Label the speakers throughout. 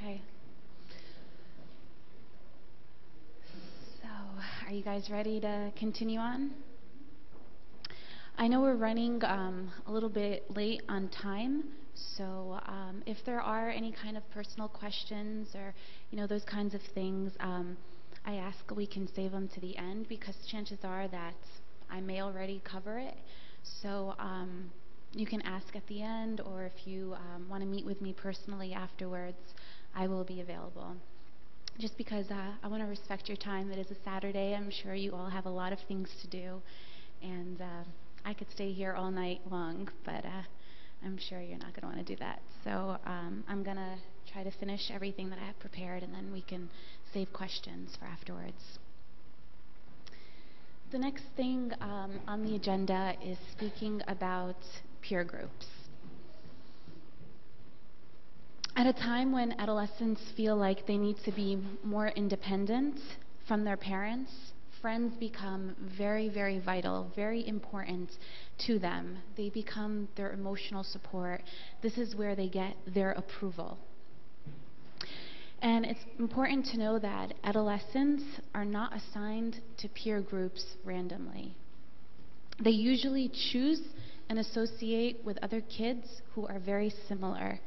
Speaker 1: Okay. So, are you guys ready to continue on? I know we're running a little bit late on time, so if there are any kind of personal questions or those kinds of things, I ask we can save them to the end because chances are that I may already cover it. So you can ask at the end, or if you want to meet with me personally afterwards, I will be available. Just because I want to respect your time. It is a Saturday. I'm sure you all have a lot of things to do, and I could stay here all night long, but I'm sure you're not going to want to do that. So I'm going to try to finish everything that I have prepared, and then we can save questions for afterwards. The next thing on the agenda is speaking about peer groups. At a time when adolescents feel like they need to be more independent from their parents, friends become very, very vital, very important to them. They become their emotional support. This is where they get their approval. And it's important to know that adolescents are not assigned to peer groups randomly. They usually choose and associate with other kids who are very similar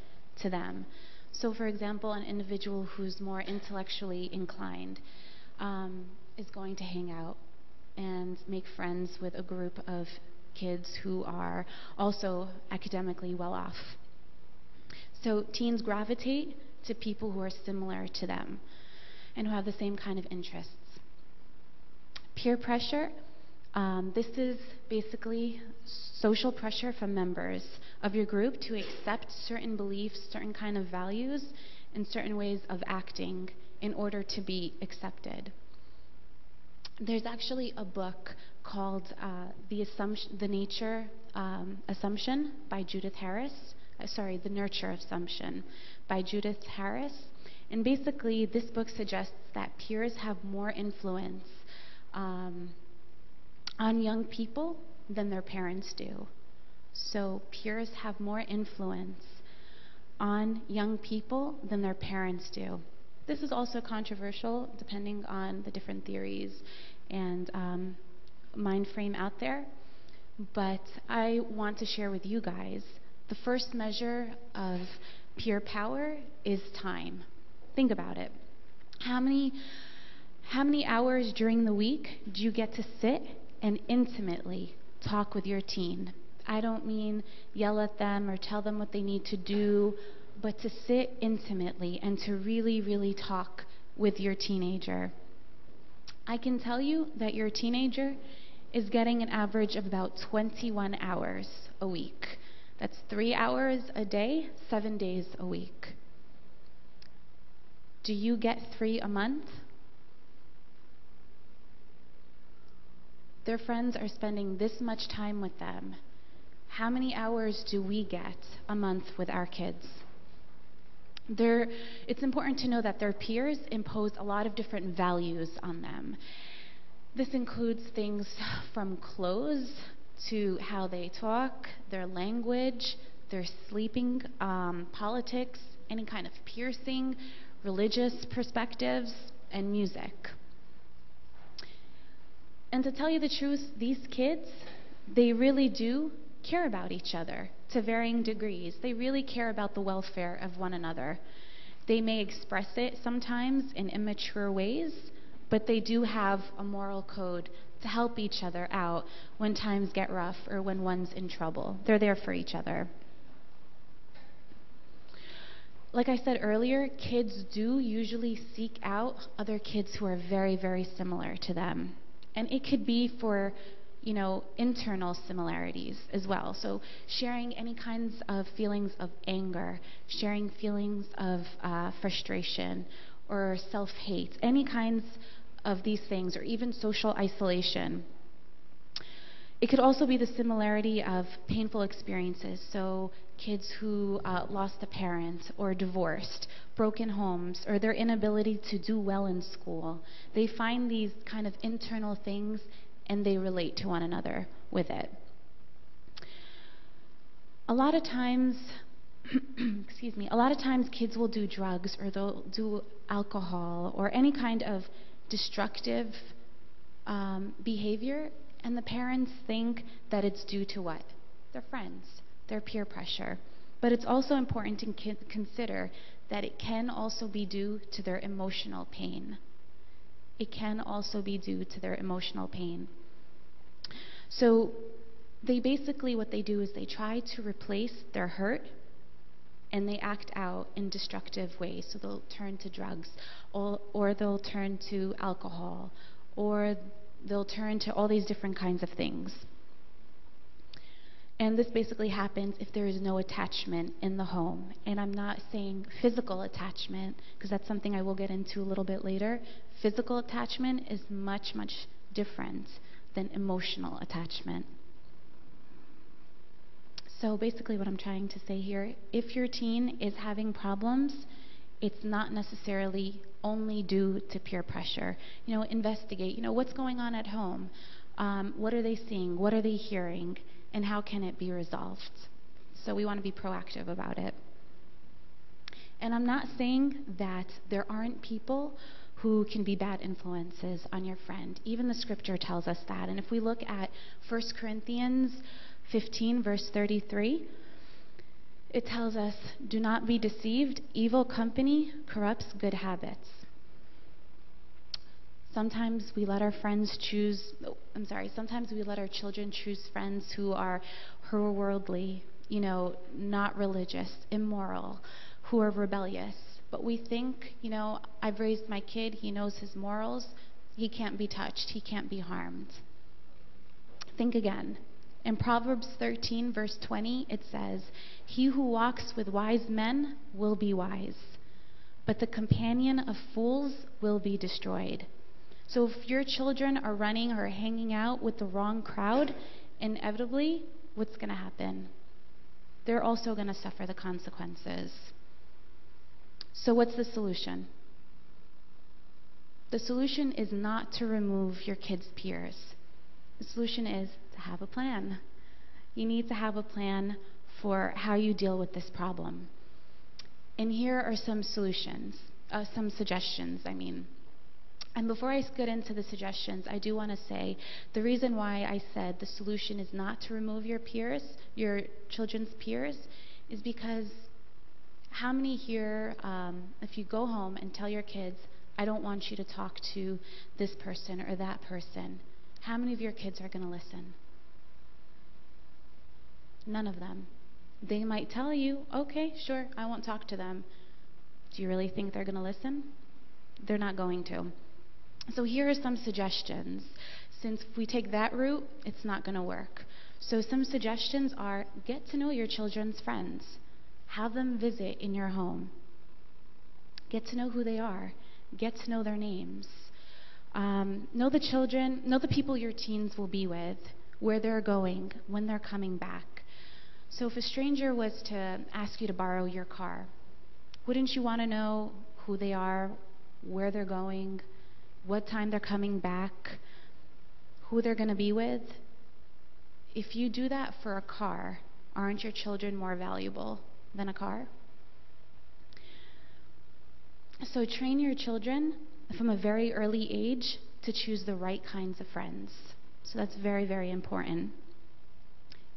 Speaker 1: to them. So, for example, an individual who's more intellectually inclined is going to hang out and make friends with a group of kids who are also academically well off. So teens gravitate to people who are similar to them and who have the same kind of interests. Peer pressure, this is basically social pressure from members of your group to accept certain beliefs, certain kind of values, and certain ways of acting in order to be accepted. There's actually a book called The Nature Assumption by Judith Harris. The Nurture Assumption by Judith Harris. And basically, this book suggests that peers have more influence on young people than their parents do. So peers have more influence on young people than their parents do. This is also controversial depending on the different theories and mind frame out there. But I want to share with you guys the first measure of peer power is time. Think about it. How many hours during the week do you get to sit and intimately talk with your teen? I don't mean yell at them or tell them what they need to do, but to sit intimately and to really, really talk with your teenager. I can tell you that your teenager is getting an average of about 21 hours a week. That's 3 hours a day, 7 days a week. Do you get 3 a month? Their friends are spending this much time with them. How many hours do we get a month with our kids? It's important to know that their peers impose a lot of different values on them. This includes things from clothes to how they talk, their language, their sleeping, politics, any kind of piercing, religious perspectives, and music. And to tell you the truth, these kids, they really do care about each other to varying degrees. They really care about the welfare of one another. They may express it sometimes in immature ways, but they do have a moral code to help each other out when times get rough or when one's in trouble. They're there for each other. Like I said earlier, kids do usually seek out other kids who are very, very similar to them. And it could be for internal similarities as well. So sharing any kinds of feelings of anger, sharing feelings of frustration or self-hate, any kinds of these things, or even social isolation. It could also be the similarity of painful experiences. So kids who lost a parent or divorced, broken homes, or their inability to do well in school. They find these kind of internal things and they relate to one another with it. A lot of times, excuse me, a lot of times kids will do drugs or they'll do alcohol or any kind of destructive behavior, and the parents think that it's due to what? Their friends, their peer pressure. But it's also important to consider that it can also be due to their emotional pain. It can also be due to their emotional pain. So they basically, what they do is they try to replace their hurt, and they act out in destructive ways. So they'll turn to drugs, or they'll turn to alcohol, or they'll turn to all these different kinds of things. And this basically happens if there is no attachment in the home. And I'm not saying physical attachment, because that's something I will get into a little bit later. Physical attachment is much, much different than emotional attachment. So basically what I'm trying to say here, if your teen is having problems, it's not necessarily only due to peer pressure. Investigate, what's going on at home? What are they seeing? What are they hearing? And how can it be resolved? So we want to be proactive about it. And I'm not saying that there aren't people who can be bad influences on your friend. Even the scripture tells us that. And if we look at 1 Corinthians 15, verse 33, it tells us, "Do not be deceived. Evil company corrupts good habits." Sometimes we let our children choose friends who are worldly, not religious, immoral, who are rebellious. But we think, I've raised my kid, he knows his morals, he can't be touched, he can't be harmed. Think again. In Proverbs 13, verse 20, it says, "He who walks with wise men will be wise, but the companion of fools will be destroyed." So if your children are running or hanging out with the wrong crowd, inevitably, what's going to happen? They're also going to suffer the consequences. So what's the solution? The solution is not to remove your kids' peers. The solution is to have a plan. You need to have a plan for how you deal with this problem. And here are some suggestions. And before I get into the suggestions, I do want to say the reason why I said the solution is not to remove your children's peers, is because how many here, if you go home and tell your kids, "I don't want you to talk to this person or that person," how many of your kids are going to listen? None of them. They might tell you, "Okay, sure, I won't talk to them." Do you really think they're going to listen? They're not going to. So here are some suggestions. Since if we take that route, it's not going to work. So some suggestions are, get to know your children's friends. Have them visit in your home. Get to know who they are. Get to know their names. Know the children, know the people your teens will be with, where they're going, when they're coming back. So if a stranger was to ask you to borrow your car, wouldn't you want to know who they are, where they're going, what time they're coming back, who they're going to be with? If you do that for a car, aren't your children more valuable than a car? So train your children from a very early age to choose the right kinds of friends. So that's very, very important.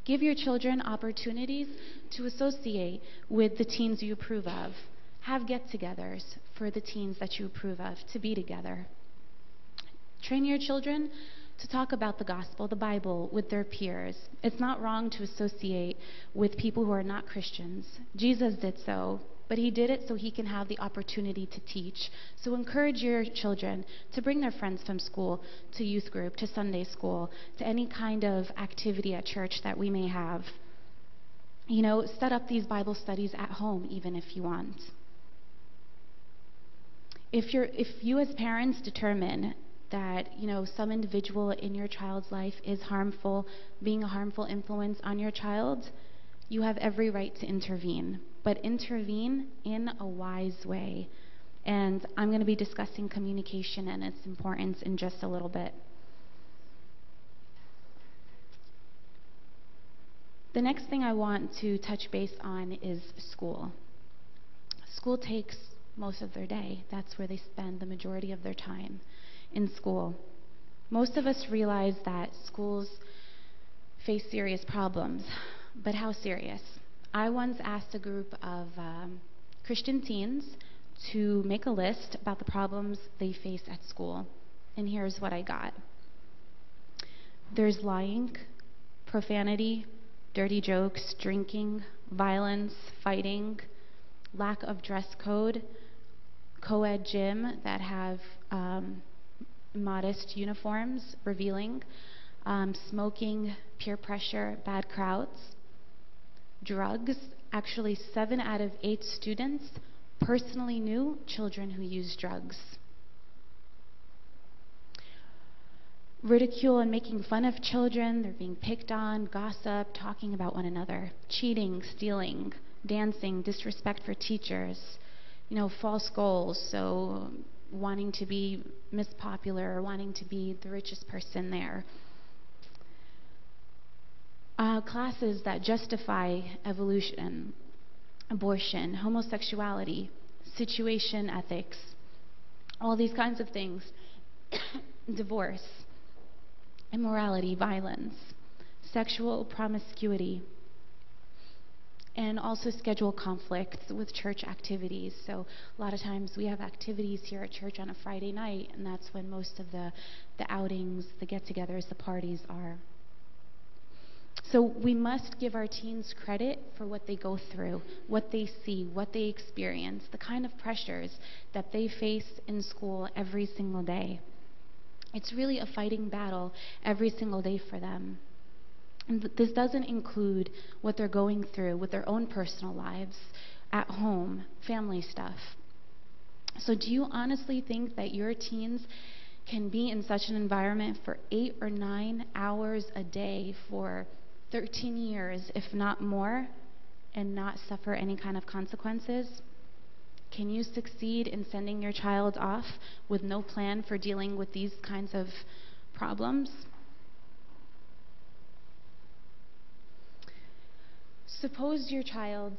Speaker 1: Give your children opportunities to associate with the teens you approve of. Have get-togethers for the teens that you approve of to be together. Train your children to talk about the gospel, the Bible, with their peers. It's not wrong to associate with people who are not Christians. Jesus did so, but he did it so he can have the opportunity to teach. So encourage your children to bring their friends from school to youth group, to Sunday school, to any kind of activity at church that we may have. Set up these Bible studies at home, even if you want. If you as parents determine that some individual in your child's life is harmful, being a harmful influence on your child, you have every right to intervene. But intervene in a wise way. And I'm going to be discussing communication and its importance in just a little bit. The next thing I want to touch base on is school. School takes most of their day. That's where they spend the majority of their time, in school. Most of us realize that schools face serious problems, but how serious? I once asked a group of Christian teens to make a list about the problems they face at school, and here's what I got. There's lying, profanity, dirty jokes, drinking, violence, fighting, lack of dress code, co-ed gym that have modest uniforms revealing, smoking, peer pressure, bad crowds, drugs. Actually, 7 out of 8 students personally knew children who use drugs. Ridicule and making fun of children. They're being picked on, gossip, talking about one another, cheating, stealing, dancing, disrespect for teachers, false goals, so wanting to be Miss Popular or wanting to be the richest person there. Classes that justify evolution, abortion, homosexuality, situation ethics, all these kinds of things, divorce, immorality, violence, sexual promiscuity, and also schedule conflicts with church activities. So a lot of times we have activities here at church on a Friday night, and that's when most of the outings, the get-togethers, the parties are. So we must give our teens credit for what they go through, what they see, what they experience, the kind of pressures that they face in school every single day. It's really a fighting battle every single day for them. And this doesn't include what they're going through with their own personal lives, at home, family stuff. So do you honestly think that your teens can be in such an environment for 8 or 9 hours a day for 13 years, if not more, and not suffer any kind of consequences? Can you succeed in sending your child off with no plan for dealing with these kinds of problems? Suppose your child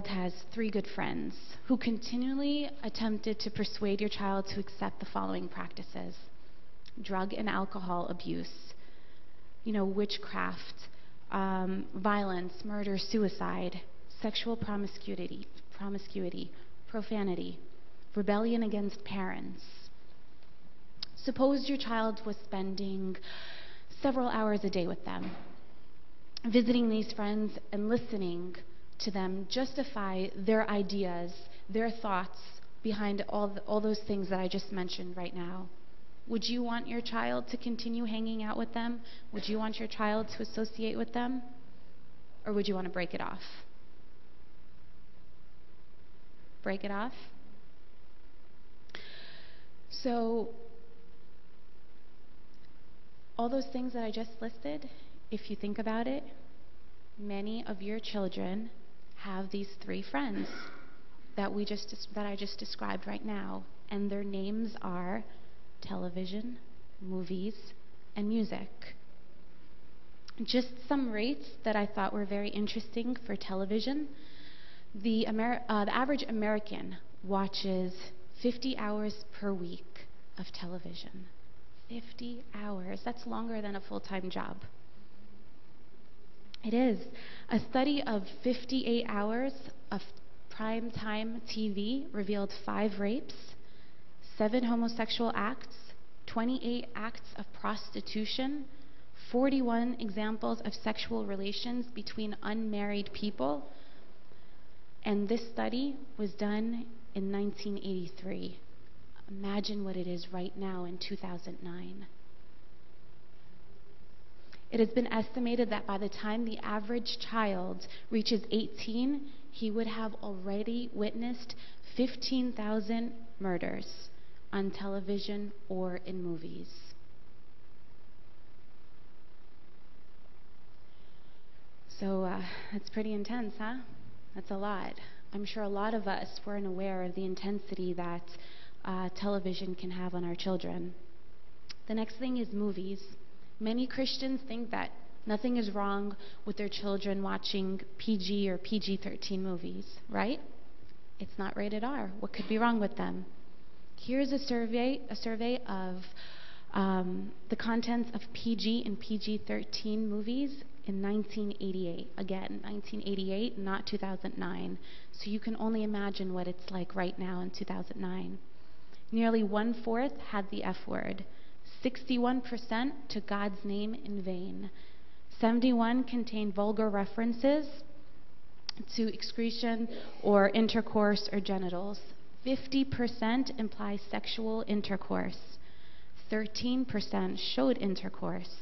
Speaker 1: has 3 good friends who continually attempted to persuade your child to accept the following practices: drug and alcohol abuse, witchcraft, violence, murder, suicide, sexual promiscuity, profanity, rebellion against parents. Suppose your child was spending several hours a day with them, visiting these friends and listening to them justify their ideas, their thoughts behind all those things that I just mentioned right now. Would you want your child to continue hanging out with them? Would you want your child to associate with them? Or would you want to break it off? Break it off? So, all those things that I just listed, if you think about it, many of your children have these 3 friends that I just described right now, and their names are television, movies, and music. Just some rates that I thought were very interesting for television. The average American watches 50 hours per week of television. 50 hours. That's longer than a full-time job. It is. A study of 58 hours of primetime TV revealed 5 rapes, 7 homosexual acts, 28 acts of prostitution, 41 examples of sexual relations between unmarried people, and this study was done in 1983. Imagine what it is right now in 2009. It has been estimated that by the time the average child reaches 18, he would have already witnessed 15,000 murders on television or in movies. So that's pretty intense, huh? That's a lot. I'm sure a lot of us weren't aware of the intensity that television can have on our children. The next thing is movies. Many Christians think that Nothing is wrong with their children watching PG or PG-13 movies, right? It's not rated R. What could be wrong with them? Here's a survey of the contents of PG and PG-13 movies in 1988. Again, 1988, not 2009. So you can only imagine what it's like right now in 2009. Nearly 1/4 had the F word. 61% took God's name in vain. 71 contained vulgar references to excretion or intercourse or genitals. 50% implies sexual intercourse. 13% showed intercourse.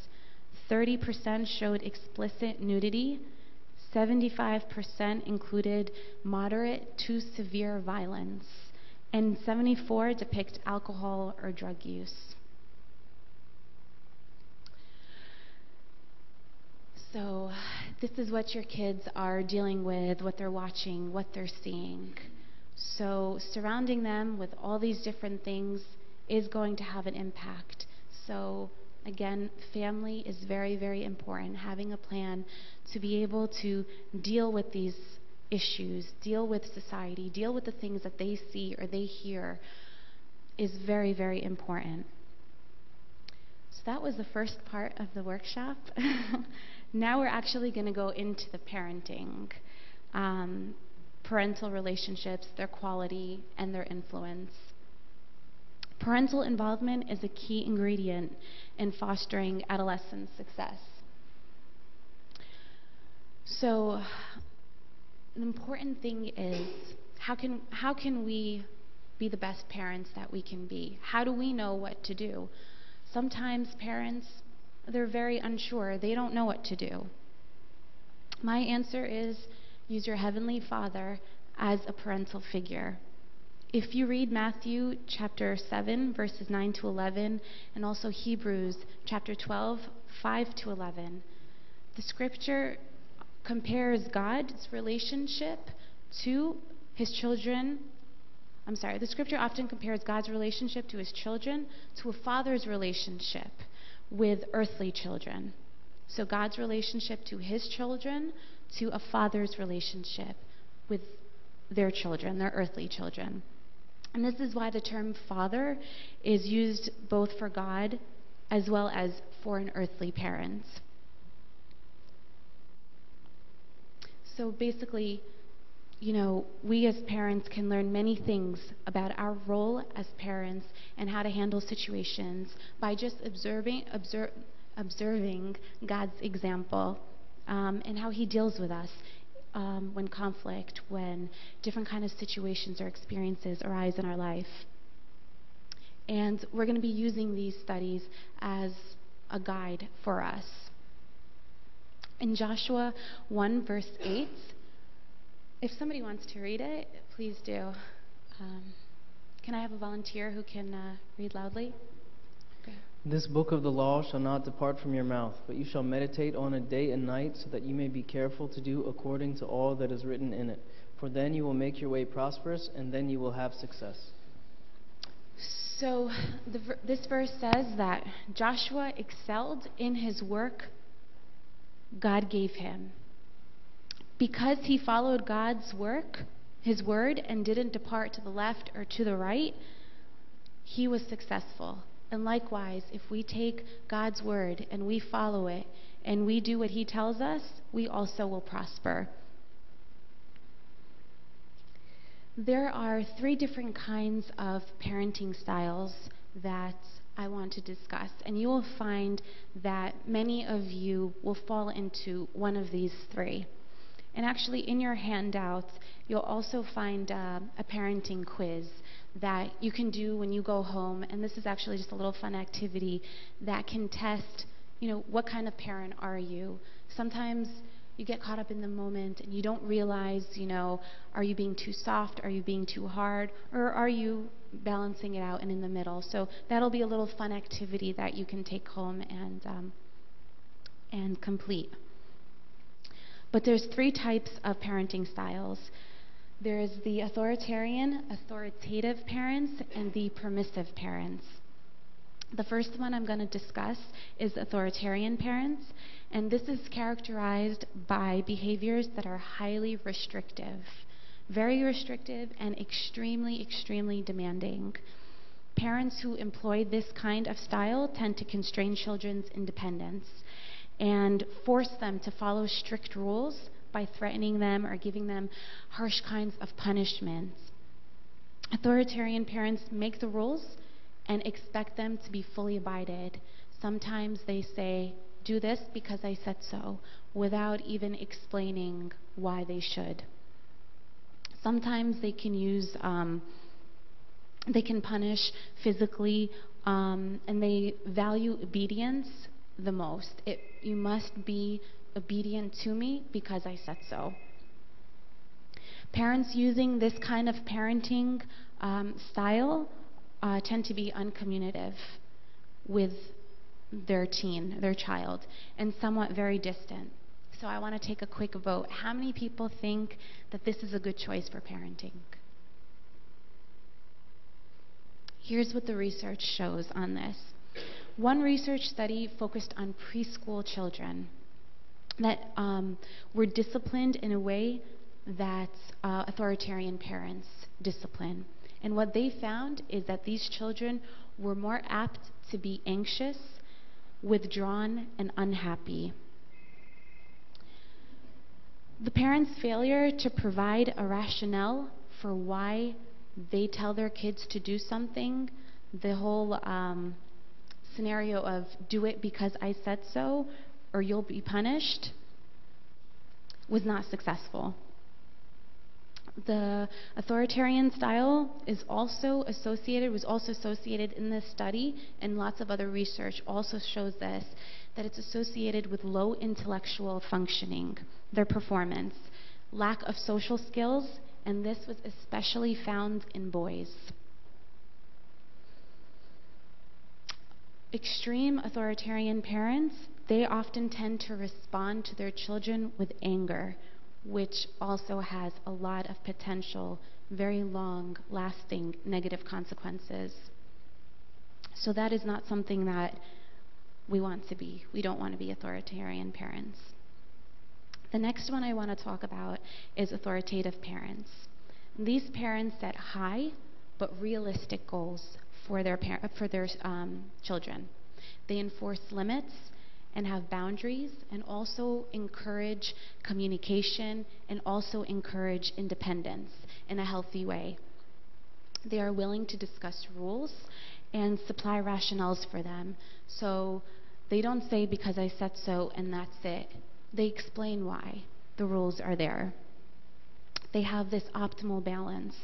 Speaker 1: 30% showed explicit nudity. 75% included moderate to severe violence. And 74 depict alcohol or drug use. So this is what your kids are dealing with, what they're watching, what they're seeing. So surrounding them with all these different things is going to have an impact. So again, family is very, very important. Having a plan to be able to deal with these issues, deal with society, deal with the things that they see or they hear is very, very important. So that was the first part of the workshop. Now we're actually going to go into the parenting, parental relationships, their quality, and their influence. Parental involvement is a key ingredient in fostering adolescent success. So the important thing is, how can we be the best parents that we can be? How do we know what to do? Sometimes parents, they're very unsure. They don't know what to do. My answer is, use your Heavenly Father as a parental figure. If you read Matthew chapter 7, verses 9 to 11, and also Hebrews chapter 12, 5 to 11, the scripture compares God's relationship to his children. The scripture often compares God's relationship to his children to a father's relationship with earthly children. So God's relationship to his children to a father's relationship with their children, their earthly children. And this is why the term father is used both for God as well as for an earthly parent. So basically, we as parents can learn many things about our role as parents and how to handle situations by just observing God's example and how he deals with us when conflict, when different kind of situations or experiences arise in our life. And we're going to be using these studies as a guide for us. In Joshua 1, verse 8, if somebody wants to read it, please do. Can I have a volunteer who can read loudly? Okay.
Speaker 2: This book of the law shall not depart from your mouth, but you shall meditate on it day and night, so that you may be careful to do according to all that is written in it. For then you will make your way prosperous, and then you will have success.
Speaker 1: So this verse says that Joshua excelled in his work God gave him. Because he followed God's work, his word, and didn't depart to the left or to the right, he was successful. And likewise, if we take God's word and we follow it and we do what he tells us, we also will prosper. There are 3 different kinds of parenting styles that I want to discuss, and you will find that many of you will fall into one of these 3. And actually, in your handouts, you'll also find a parenting quiz that you can do when you go home. And this is actually just a little fun activity that can test, what kind of parent are you? Sometimes you get caught up in the moment and you don't realize, are you being too soft? Are you being too hard? Or are you balancing it out and in the middle? So that'll be a little fun activity that you can take home and complete. But there's 3 types of parenting styles. There's the authoritarian, authoritative parents, and the permissive parents. The first one I'm going to discuss is authoritarian parents, and this is characterized by behaviors that are highly restrictive, very restrictive, and extremely, extremely demanding. Parents who employ this kind of style tend to constrain children's independence and force them to follow strict rules by threatening them or giving them harsh kinds of punishments. Authoritarian parents make the rules and expect them to be fully abided. Sometimes they say, "Do this because I said so," without even explaining why they should. Sometimes they can punish physically, and they value obedience the most. You must be obedient to me because I said so. Parents using this kind of parenting style tend to be uncommunicative with their child, and somewhat very distant. So I want to take a quick vote. How many people think that this is a good choice for parenting? Here's what the research shows on this. One research study focused on preschool children that were disciplined in a way that authoritarian parents discipline. And what they found is that these children were more apt to be anxious, withdrawn, and unhappy. The parents' failure to provide a rationale for why they tell their kids to do something, the whole scenario of "do it because I said so or you'll be punished," was not successful. The authoritarian style was also associated in this study, and lots of other research also shows this, that it's associated with low intellectual functioning, their performance, lack of social skills, and this was especially found in boys. Extreme authoritarian parents, they often tend to respond to their children with anger, which also has a lot of potential, very long-lasting negative consequences. So that is not something that we want to be. We don't want to be authoritarian parents. The next one I want to talk about is authoritative parents. These parents set high but realistic goals for their children. They enforce limits and have boundaries, and also encourage communication, and also encourage independence in a healthy way. They are willing to discuss rules and supply rationales for them. So they don't say "because I said so" and that's it. They explain why the rules are there. They have this optimal balance.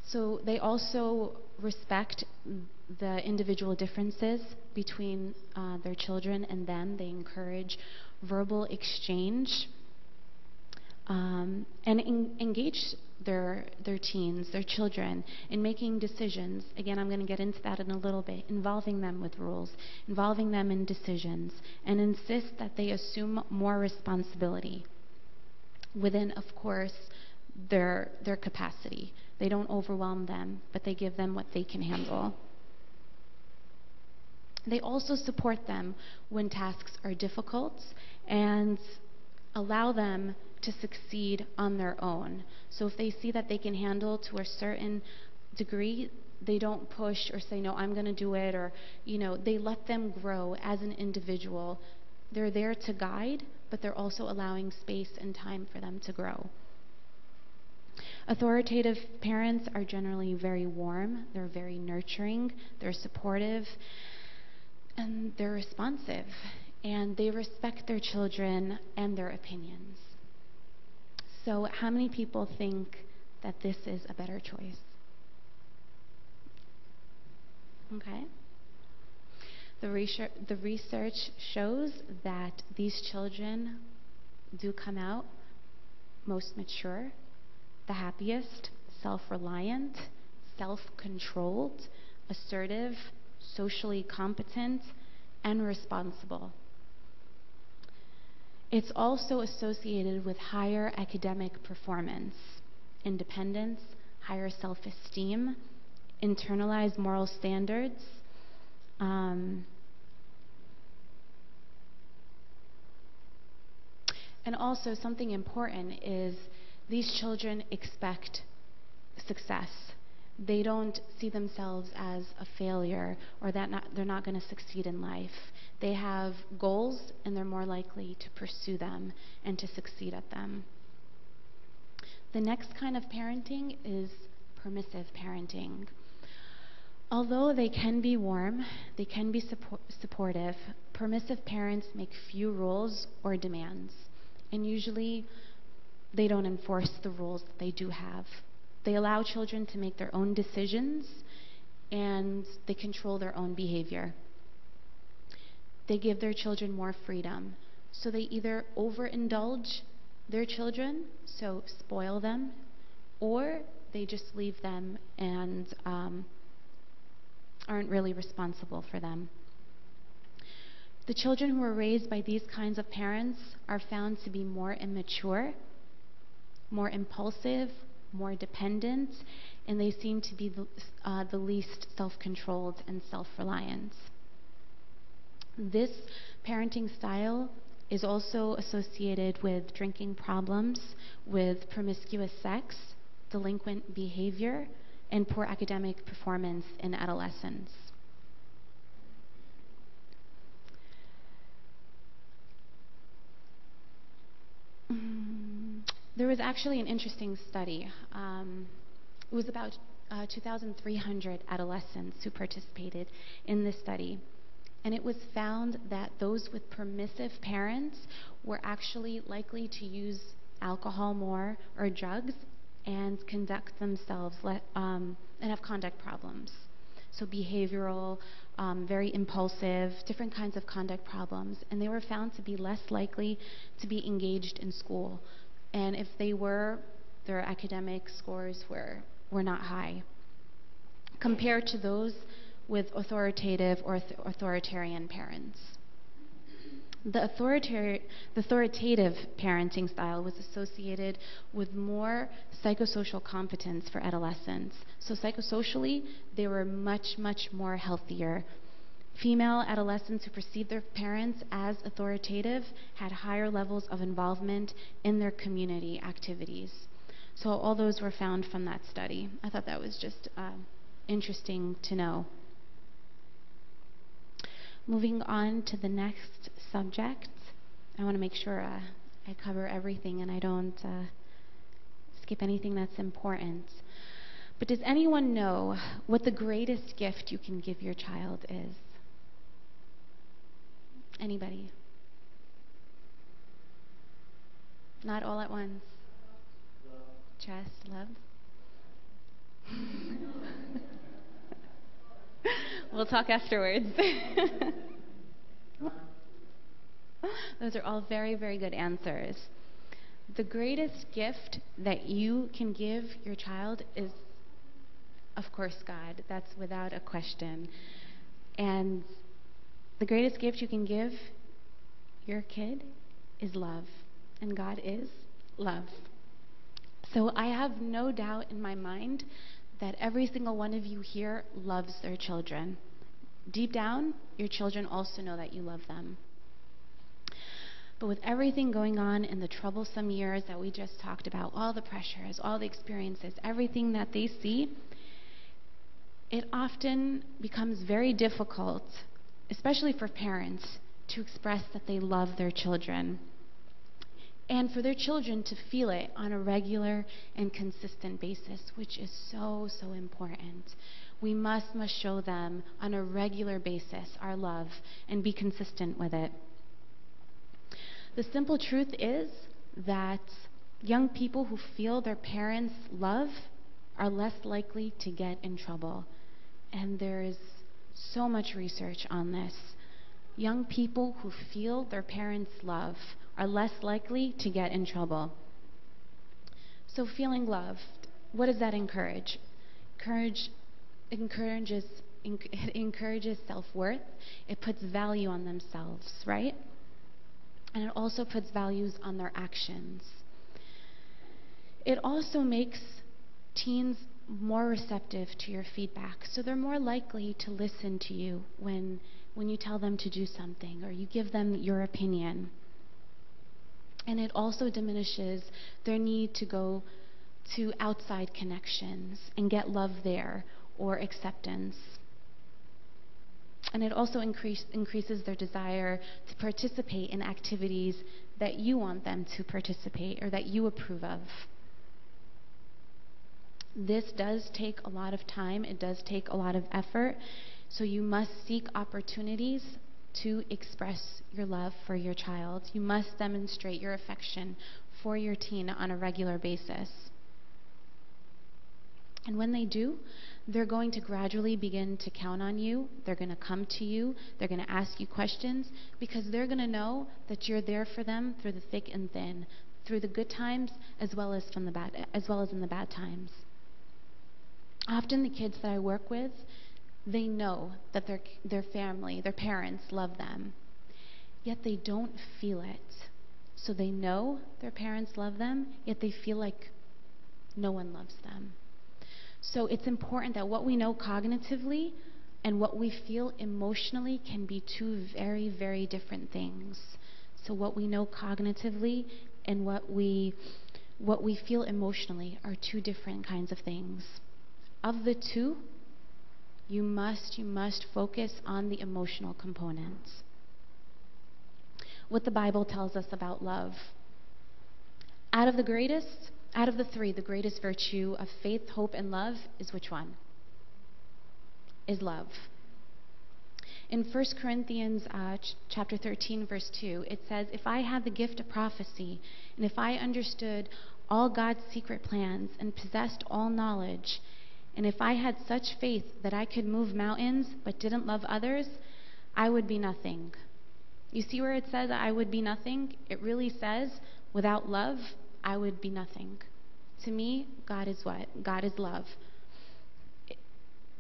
Speaker 1: So they also respect the individual differences between their children and them. They encourage verbal exchange and engage their teens, their children, in making decisions. Again, I'm going to get into that in a little bit, involving them with rules, involving them in decisions, and insist that they assume more responsibility within, of course, their capacity. They don't overwhelm them, but they give them what they can handle. They also support them when tasks are difficult and allow them to succeed on their own. So if they see that they can handle to a certain degree, they don't push or say, "No, I'm going to do it," or, they let them grow as an individual. They're there to guide, but they're also allowing space and time for them to grow. Authoritative parents are generally very warm, they're very nurturing, they're supportive, and they're responsive, and they respect their children and their opinions. So how many people think that this is a better choice? Okay. The research shows that these children do come out most mature, the happiest, self-reliant, self-controlled, assertive, socially competent, and responsible. It's also associated with higher academic performance, independence, higher self-esteem, internalized moral standards, and also something important is these children expect success. They don't see themselves as a failure or that they're not going to succeed in life. They have goals and they're more likely to pursue them and to succeed at them. The next kind of parenting is permissive parenting. Although they can be warm, they can be supportive, permissive parents make few rules or demands. And usually they don't enforce the rules that they do have. They allow children to make their own decisions and they control their own behavior. They give their children more freedom. So they either overindulge their children, so spoil them, or they just leave them and aren't really responsible for them. The children who are raised by these kinds of parents are found to be more immature, more impulsive, more dependent, and they seem to be the least self-controlled and self-reliant. This parenting style is also associated with drinking problems, with promiscuous sex, delinquent behavior, and poor academic performance in adolescence. There was actually an interesting study. It was about 2,300 adolescents who participated in this study. And it was found that those with permissive parents were actually likely to use alcohol more or drugs and conduct themselves and have conduct problems. So behavioral, very impulsive, different kinds of conduct problems. And they were found to be less likely to be engaged in school. And if they were, their academic scores were not high, compared to those with authoritative or authoritarian parents. The authoritative parenting style was associated with more psychosocial competence for adolescents. So psychosocially, they were much, much more healthier. Female adolescents who perceived their parents as authoritative had higher levels of involvement in their community activities. So all those were found from that study. I thought that was just interesting to know. Moving on to the next subject, I want to make sure I cover everything and I don't skip anything that's important. But does anyone know what the greatest gift you can give your child is? Anybody? Not all at once. Love. Trust, love. We'll talk afterwards. Those are all very, very good answers. The greatest gift that you can give your child is, of course, God. That's without a question. And the greatest gift you can give your kid is love. And God is love. So I have no doubt in my mind that every single one of you here loves their children. Deep down, your children also know that you love them. But with everything going on in the troublesome years that we just talked about, all the pressures, all the experiences, everything that they see, it often becomes very difficult, especially for parents, to express that they love their children. And for their children to feel it on a regular and consistent basis, which is so, so important. We must show them on a regular basis our love and be consistent with it. The simple truth is that young people who feel their parents' love are less likely to get in trouble. And there is so much research on this. Young people who feel their parents' love are less likely to get in trouble. So feeling loved, what does that encourage? It encourages self-worth. It puts value on themselves, right? And it also puts values on their actions. It also makes teens more receptive to your feedback. So they're more likely to listen to you when you tell them to do something or you give them your opinion. And it also diminishes their need to go to outside connections and get love there or acceptance. And it also increases their desire to participate in activities that you want them to participate or that you approve of. This does take a lot of time. It does take a lot of effort. So you must seek opportunities to express your love for your child. You must demonstrate your affection for your teen on a regular basis. And when they do, they're going to gradually begin to count on you. They're going to come to you. They're going to ask you questions because they're going to know that you're there for them through the thick and thin, through the good times as well as in the bad times. Often the kids that I work with, they know that their family, their parents love them, yet they don't feel it. So they know their parents love them, yet they feel like no one loves them. So it's important that what we know cognitively and what we feel emotionally can be two very, very different things. So what we know cognitively and what we feel emotionally are two different kinds of things. Of the two, you must focus on the emotional components. What the Bible tells us about love. Out of the three, the greatest virtue of faith, hope, and love is which one? Is love. In 1 Corinthians chapter 13, verse 2, it says, "If I had the gift of prophecy, and if I understood all God's secret plans and possessed all knowledge, and if I had such faith that I could move mountains but didn't love others, I would be nothing." You see where it says I would be nothing? It really says, without love, I would be nothing. To me, God is what? God is love.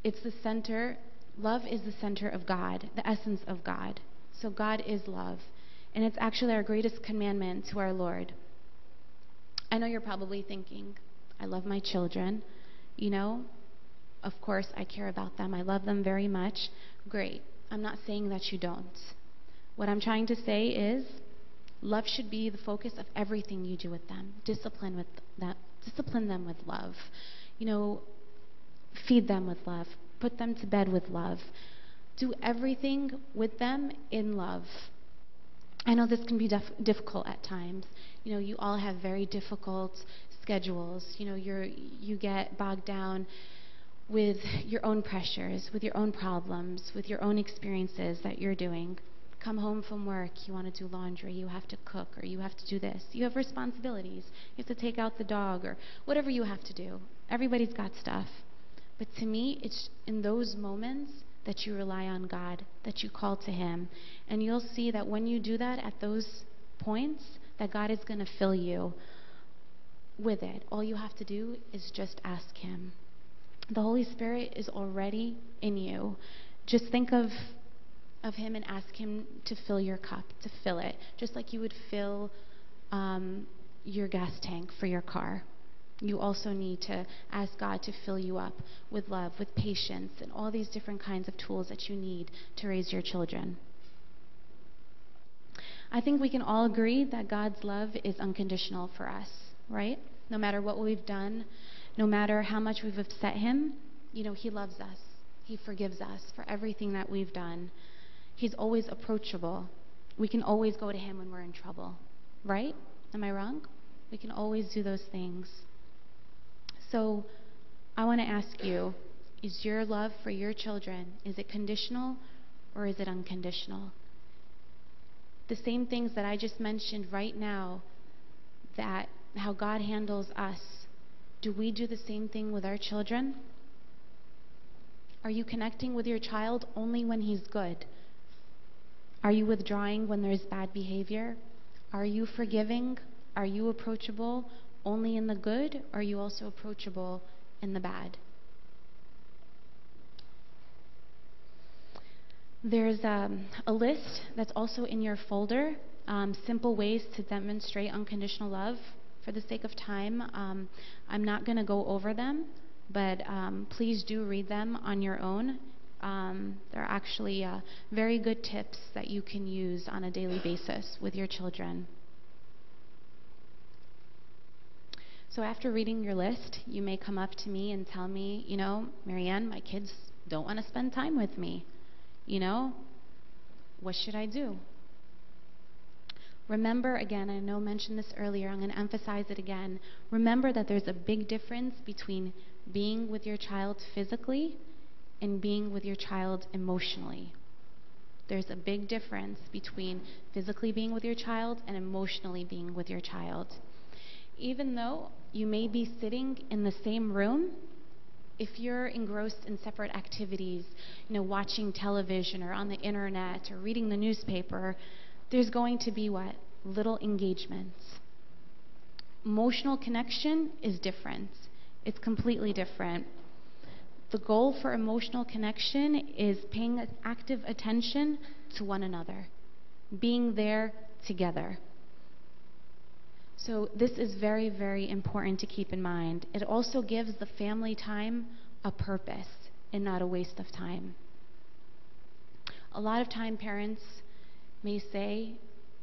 Speaker 1: It's the center. Love is the center of God, the essence of God. So God is love. And it's actually our greatest commandment to our Lord. I know you're probably thinking, I love my children. Of course, I care about them. I love them very much. Great. I'm not saying that you don't. What I'm trying to say is love should be the focus of everything you do with them. Discipline them with love. Feed them with love. Put them to bed with love. Do everything with them in love. I know this can be difficult at times. You all have very difficult schedules. You get bogged down with your own pressures, with your own problems, with your own experiences that you're doing. Come home from work, you want to do laundry, you have to cook, or you have to do this. You have responsibilities. You have to take out the dog, or whatever you have to do. Everybody's got stuff. But to me, it's in those moments that you rely on God, that you call to Him. And you'll see that when you do that at those points, that God is going to fill you with it. All you have to do is just ask Him. The Holy Spirit is already in you. Just think of Him and ask Him to fill your cup, to fill it, just like you would fill your gas tank for your car. You also need to ask God to fill you up with love, with patience, and all these different kinds of tools that you need to raise your children. I think we can all agree that God's love is unconditional for us, right? No matter what we've done, no matter how much we've upset Him, He loves us. He forgives us for everything that we've done. He's always approachable. We can always go to Him when we're in trouble, right? Am I wrong? We can always do those things. So I want to ask you, is your love for your children, is it conditional or is it unconditional? The same things that I just mentioned right now, that how God handles us, do we do the same thing with our children? Are you connecting with your child only when he's good? Are you withdrawing when there's bad behavior? Are you forgiving? Are you approachable only in the good? Or are you also approachable in the bad? There's a list that's also in your folder, simple ways to demonstrate unconditional love For the sake of time, I'm not going to go over them, but please do read them on your own. They're actually very good tips that you can use on a daily basis with your children. So after reading your list, you may come up to me and tell me, Marianne, my kids don't want to spend time with me. What should I do? Remember, again, I know I mentioned this earlier, I'm going to emphasize it again. Remember that there's a big difference between being with your child physically and being with your child emotionally. There's a big difference between physically being with your child and emotionally being with your child. Even though you may be sitting in the same room, if you're engrossed in separate activities, watching television or on the internet or reading the newspaper, there's going to be little engagements. Emotional connection is different. It's completely different. The goal for emotional connection is paying active attention to one another, being there together. So this is very, very important to keep in mind. It also gives the family time a purpose and not a waste of time. A lot of time parents may say,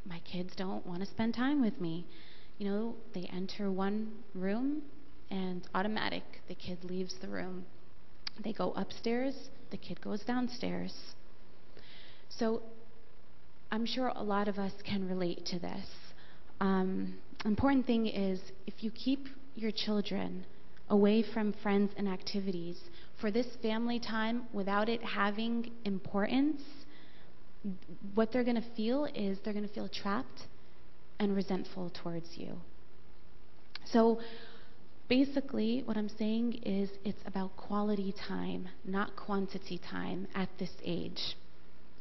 Speaker 1: my kids don't want to spend time with me. They enter one room and automatic, the kid leaves the room. They go upstairs, the kid goes downstairs. So I'm sure a lot of us can relate to this. Important thing is, if you keep your children away from friends and activities for this family time without it having importance, what they're going to feel is they're going to feel trapped and resentful towards you. So basically, what I'm saying is it's about quality time, not quantity time at this age.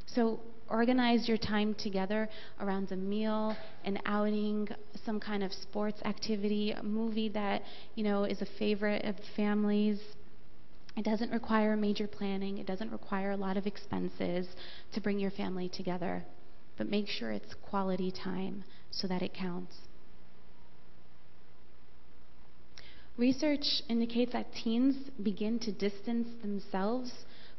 Speaker 1: So organize your time together around a meal, an outing, some kind of sports activity, a movie that, is a favorite of the families. It doesn't require major planning. It doesn't require a lot of expenses to bring your family together. But make sure it's quality time so that it counts. Research indicates that teens begin to distance themselves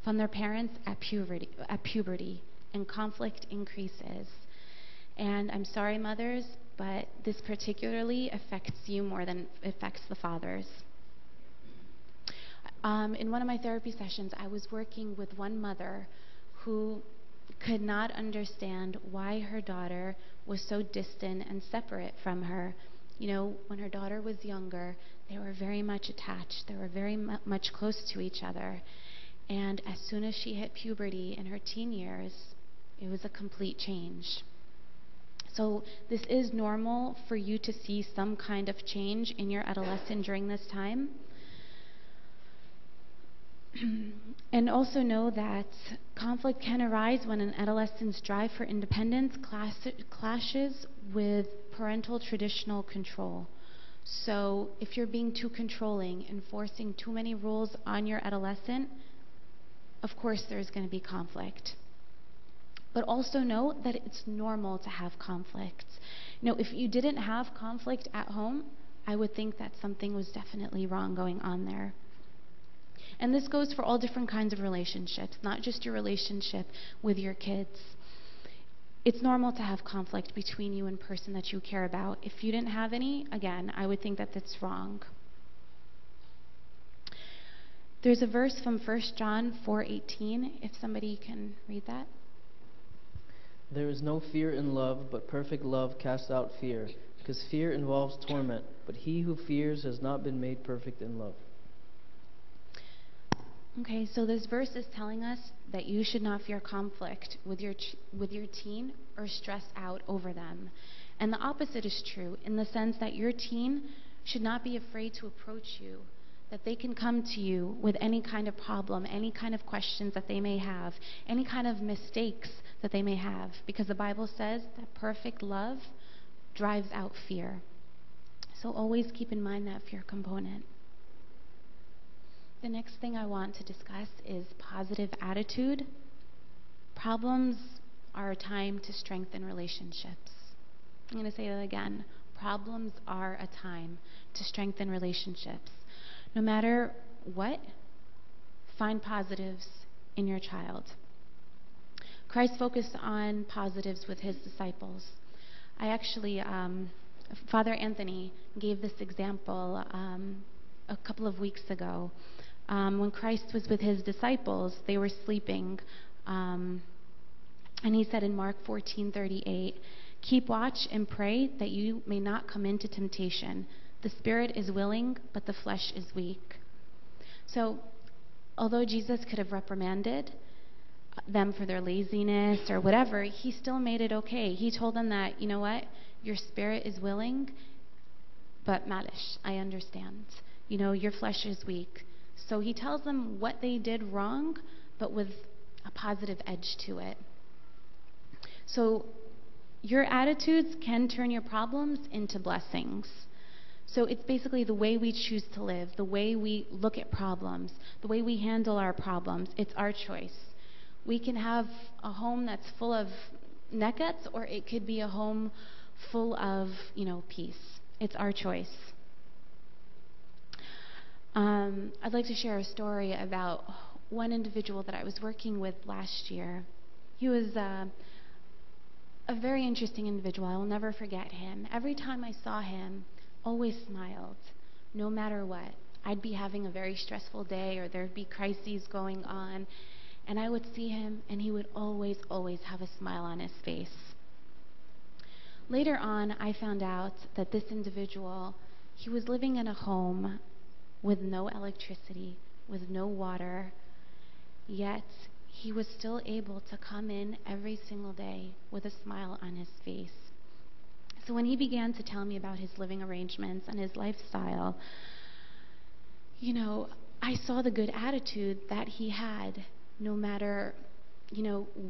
Speaker 1: from their parents at puberty, and conflict increases. And I'm sorry, mothers, but this particularly affects you more than it affects the fathers. In one of my therapy sessions, I was working with one mother who could not understand why her daughter was so distant and separate from her. When her daughter was younger, they were very much attached. They were very much close to each other. And as soon as she hit puberty in her teen years, it was a complete change. So this is normal for you to see some kind of change in your adolescent during this time. And also know that conflict can arise when an adolescent's drive for independence clashes with parental traditional control. So if you're being too controlling, enforcing too many rules on your adolescent, of course there's going to be conflict. But also know that it's normal to have conflict. If you didn't have conflict at home, I would think that something was definitely wrong going on there. And this goes for all different kinds of relationships, not just your relationship with your kids. It's normal to have conflict between you and a person that you care about. If you didn't have any, again, I would think that that's wrong. There's a verse from 1 John 4:18, if somebody can read that.
Speaker 2: There is no fear in love, but perfect love casts out fear, because fear involves torment, but he who fears has not been made perfect in love.
Speaker 1: Okay, so this verse is telling us that you should not fear conflict with your teen or stress out over them. And the opposite is true, in the sense that your teen should not be afraid to approach you, that they can come to you with any kind of problem, any kind of questions that they may have, any kind of mistakes that they may have, because the Bible says that perfect love drives out fear. So always keep in mind that fear component. The next thing I want to discuss is positive attitude. Problems are a time to strengthen relationships. I'm going to say that again. Problems are a time to strengthen relationships. No matter what, find positives in your child. Christ focused on positives with his disciples. I actually, Father Anthony gave this example a couple of weeks ago. When Christ was with his disciples, they were sleeping. And he said in Mark 14:38, "Keep watch and pray that you may not come into temptation. The spirit is willing, but the flesh is weak." So, although Jesus could have reprimanded them for their laziness or whatever, he still made it okay. He told them that, you know what, your spirit is willing, but malish, I understand. You know, your flesh is weak. So he tells them what they did wrong, but with a positive edge to it. So your attitudes can turn your problems into blessings. So it's basically the way we choose to live, the way we look at problems, the way we handle our problems. It's our choice. We can have a home that's full of nekets, or it could be a home full of, peace. It's our choice. I'd like to share a story about one individual that I was working with last year. He was a very interesting individual. I will never forget him. Every time I saw him, always smiled, no matter what. I'd be having a very stressful day, or there'd be crises going on, and I would see him, and he would always, always have a smile on his face. Later on, I found out that this individual, he was living in a home with no electricity, with no water, yet he was still able to come in every single day with a smile on his face. So when he began to tell me about his living arrangements and his lifestyle, I saw the good attitude that he had, no matter,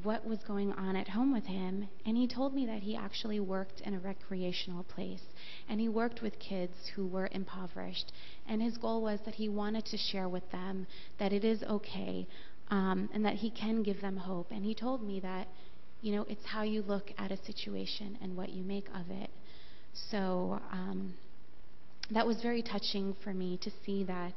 Speaker 1: what was going on at home with him. And he told me that he actually worked in a recreational place, and he worked with kids who were impoverished. And his goal was that he wanted to share with them that it is okay, and that he can give them hope. And he told me that, it's how you look at a situation and what you make of it. So that was very touching for me to see that,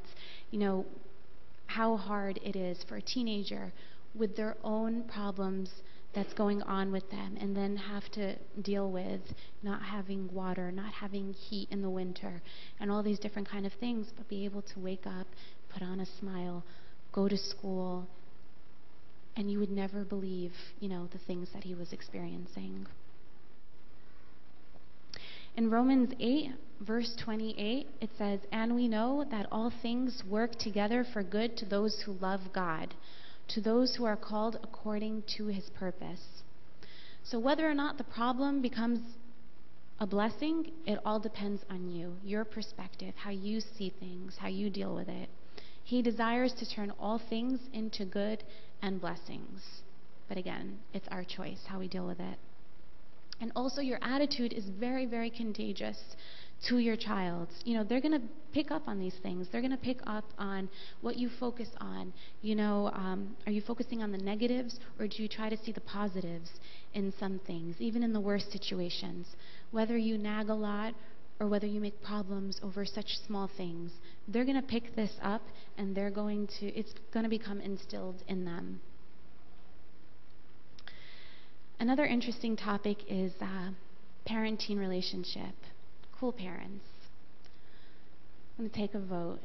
Speaker 1: how hard it is for a teenager with their own problems that's going on with them, and then have to deal with not having water, not having heat in the winter, and all these different kind of things, but be able to wake up, put on a smile, go to school, and you would never believe, the things that he was experiencing. In Romans 8, verse 28, it says, "And we know that all things work together for good to those who love God, to those who are called according to his purpose." So whether or not the problem becomes a blessing, it all depends on you, your perspective, how you see things, how you deal with it. He desires to turn all things into good and blessings. But again, it's our choice how we deal with it. And also, your attitude is very, very contagious to your child. They're going to pick up on these things. They're going to pick up on what you focus on. Are you focusing on the negatives, or do you try to see the positives in some things, even in the worst situations? Whether you nag a lot or whether you make problems over such small things, they're going to pick this up, and it's going to become instilled in them. Another interesting topic is parent-teen relationship. Cool parents. I'm going to take a vote.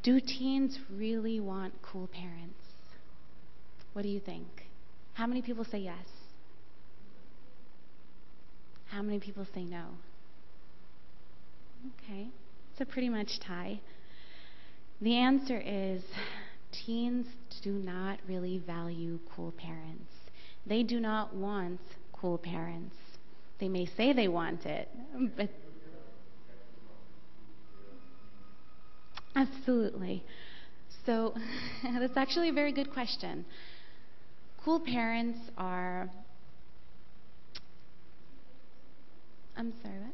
Speaker 1: Do teens really want cool parents? What do you think? How many people say yes? How many people say no? Okay, it's a pretty much tie. The answer is teens do not really value cool parents. They do not want cool parents. They may say they want it, but absolutely. So that's actually a very good question. Cool parents are... I'm sorry, what?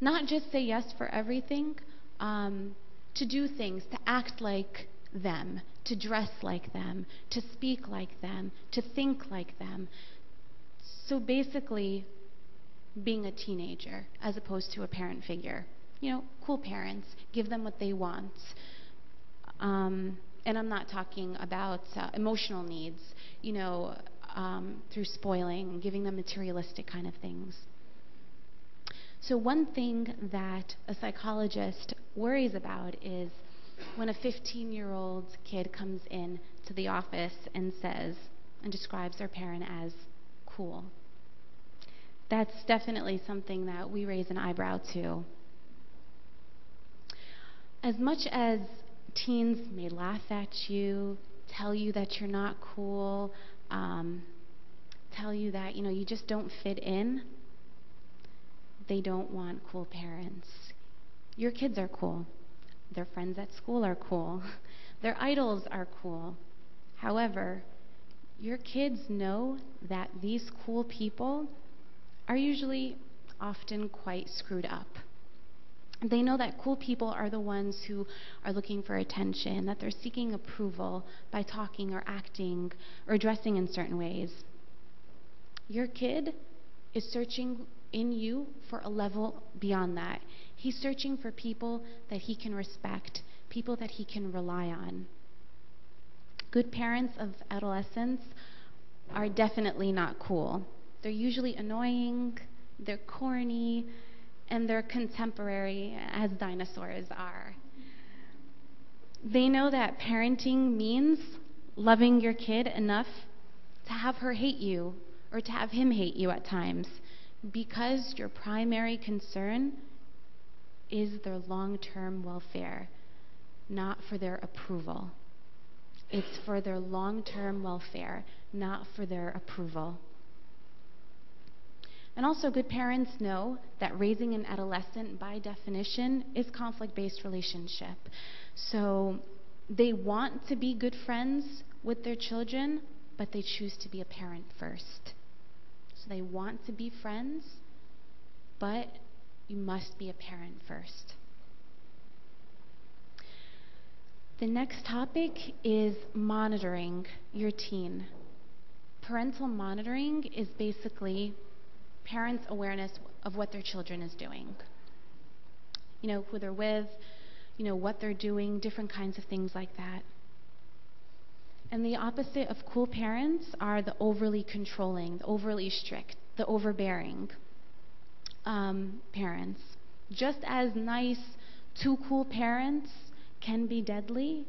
Speaker 1: Not just say yes for everything, to do things, to act like them, to dress like them, to speak like them, to think like them. So basically, being a teenager as opposed to a parent figure. Cool parents, give them what they want. And I'm not talking about emotional needs, through spoiling and giving them materialistic kind of things. So one thing that a psychologist worries about is when a 15-year-old kid comes in to the office and describes their parent as cool. That's definitely something that we raise an eyebrow to. As much as teens may laugh at you, tell you that you're not cool, tell you that, you just don't fit in, they don't want cool parents. Your kids are cool. Their friends at school are cool. Their idols are cool. However, your kids know that these cool people are usually often quite screwed up. They know that cool people are the ones who are looking for attention, that they're seeking approval by talking or acting or dressing in certain ways. Your kid is searching in you for a level beyond that. He's searching for people that he can respect, people that he can rely on. Good parents of adolescents are definitely not cool. They're usually annoying, they're corny, and they're contemporary as dinosaurs are. They know that parenting means loving your kid enough to have her hate you or to have him hate you at times, because your primary concern is their long-term welfare, not for their approval. It's for their long-term welfare, not for their approval. And also, good parents know that raising an adolescent, by definition, is conflict-based relationship. So they want to be good friends with their children, but they choose to be a parent first. So they want to be friends, but you must be a parent first. The next topic is monitoring your teen. Parental monitoring is basically parents' awareness of what their children is doing. Who they're with, what they're doing, different kinds of things like that. And the opposite of cool parents are the overly controlling, the overly strict, the overbearing parents. Just as nice, too cool parents can be deadly,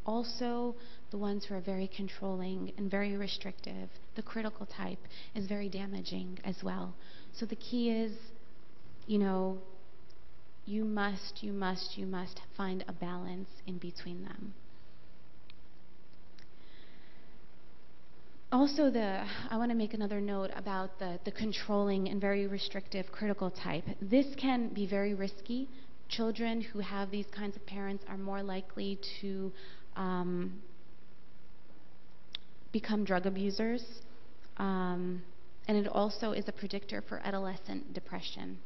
Speaker 1: also the ones who are very controlling and very restrictive, the critical type, is very damaging as well. So the key is, you must find a balance in between them. Also, I want to make another note about the controlling and very restrictive critical type. This can be very risky. Children who have these kinds of parents are more likely to become drug abusers. And it also is a predictor for adolescent depression.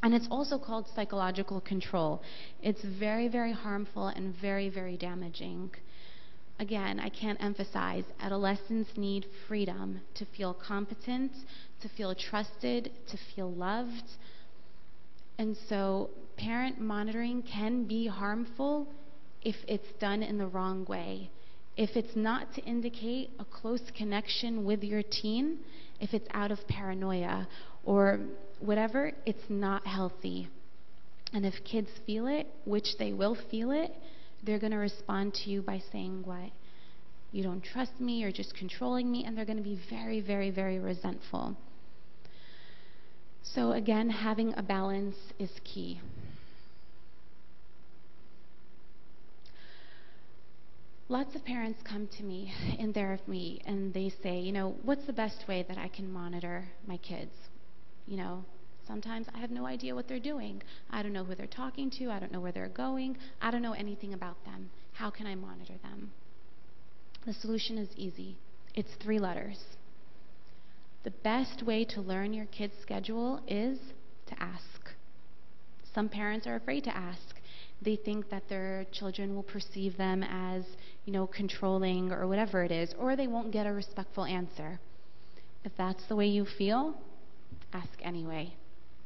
Speaker 1: And it's also called psychological control. It's very, very harmful and very, very damaging. Again, I can't emphasize, adolescents need freedom to feel competent, to feel trusted, to feel loved. And so parent monitoring can be harmful if it's done in the wrong way. If it's not to indicate a close connection with your teen, if it's out of paranoia or whatever, it's not healthy. And if kids feel it, which they will feel it, they're going to respond to you by saying what? You don't trust me, you're just controlling me, and they're going to be very, very, very resentful. So again, having a balance is key. Lots of parents come to me in therapy and they say, what's the best way that I can monitor my kids? Sometimes I have no idea what they're doing. I don't know who they're talking to. I don't know where they're going. I don't know anything about them. How can I monitor them? The solution is easy. It's 3 letters. The best way to learn your kid's schedule is to ask. Some parents are afraid to ask. They think that their children will perceive them as, controlling or whatever it is, or they won't get a respectful answer. If that's the way you feel, ask anyway.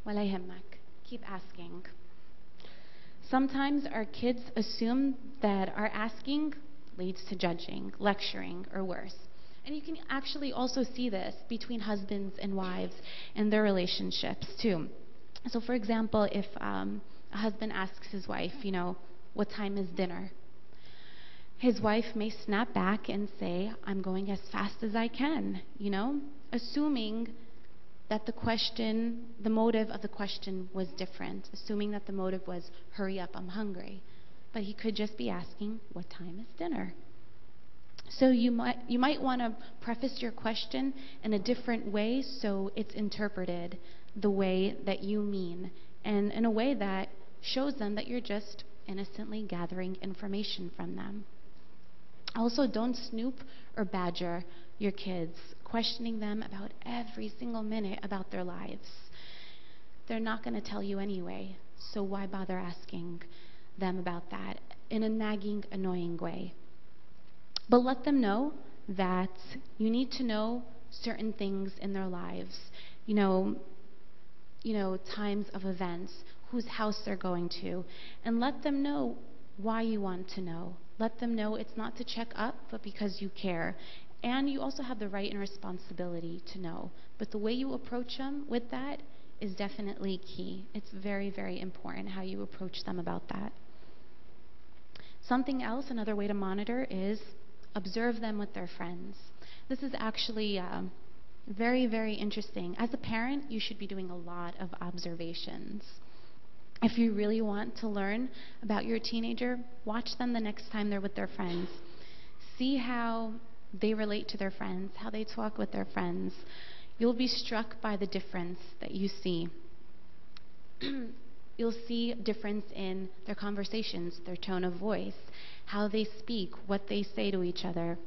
Speaker 1: ولا يهمك. Keep asking. Sometimes our kids assume that our asking leads to judging, lecturing, or worse. And you can actually also see this between husbands and wives in their relationships too. So for example, if a husband asks his wife, what time is dinner? His wife may snap back and say, I'm going as fast as I can, assuming that the motive of the question was different, assuming that the motive was, hurry up, I'm hungry. But he could just be asking, what time is dinner? So you might want to preface your question in a different way so it's interpreted the way that you mean, and in a way that shows them that you're just innocently gathering information from them. Also, don't snoop or badger your kids, questioning them about every single minute about their lives. They're not going to tell you anyway, so why bother asking them about that in a nagging, annoying way? But let them know that you need to know certain things in their lives. Times of events, whose house they're going to, and let them know why you want to know. Let them know it's not to check up, but because you care. And you also have the right and responsibility to know. But the way you approach them with that is definitely key. It's very, very important how you approach them about that. Something else, another way to monitor, is observe them with their friends. This is actually very, very interesting. As a parent, you should be doing a lot of observations. If you really want to learn about your teenager, watch them the next time they're with their friends. See how they relate to their friends, how they talk with their friends. You'll be struck by the difference that you see. You'll see a difference in their conversations, their tone of voice, how they speak, what they say to each other.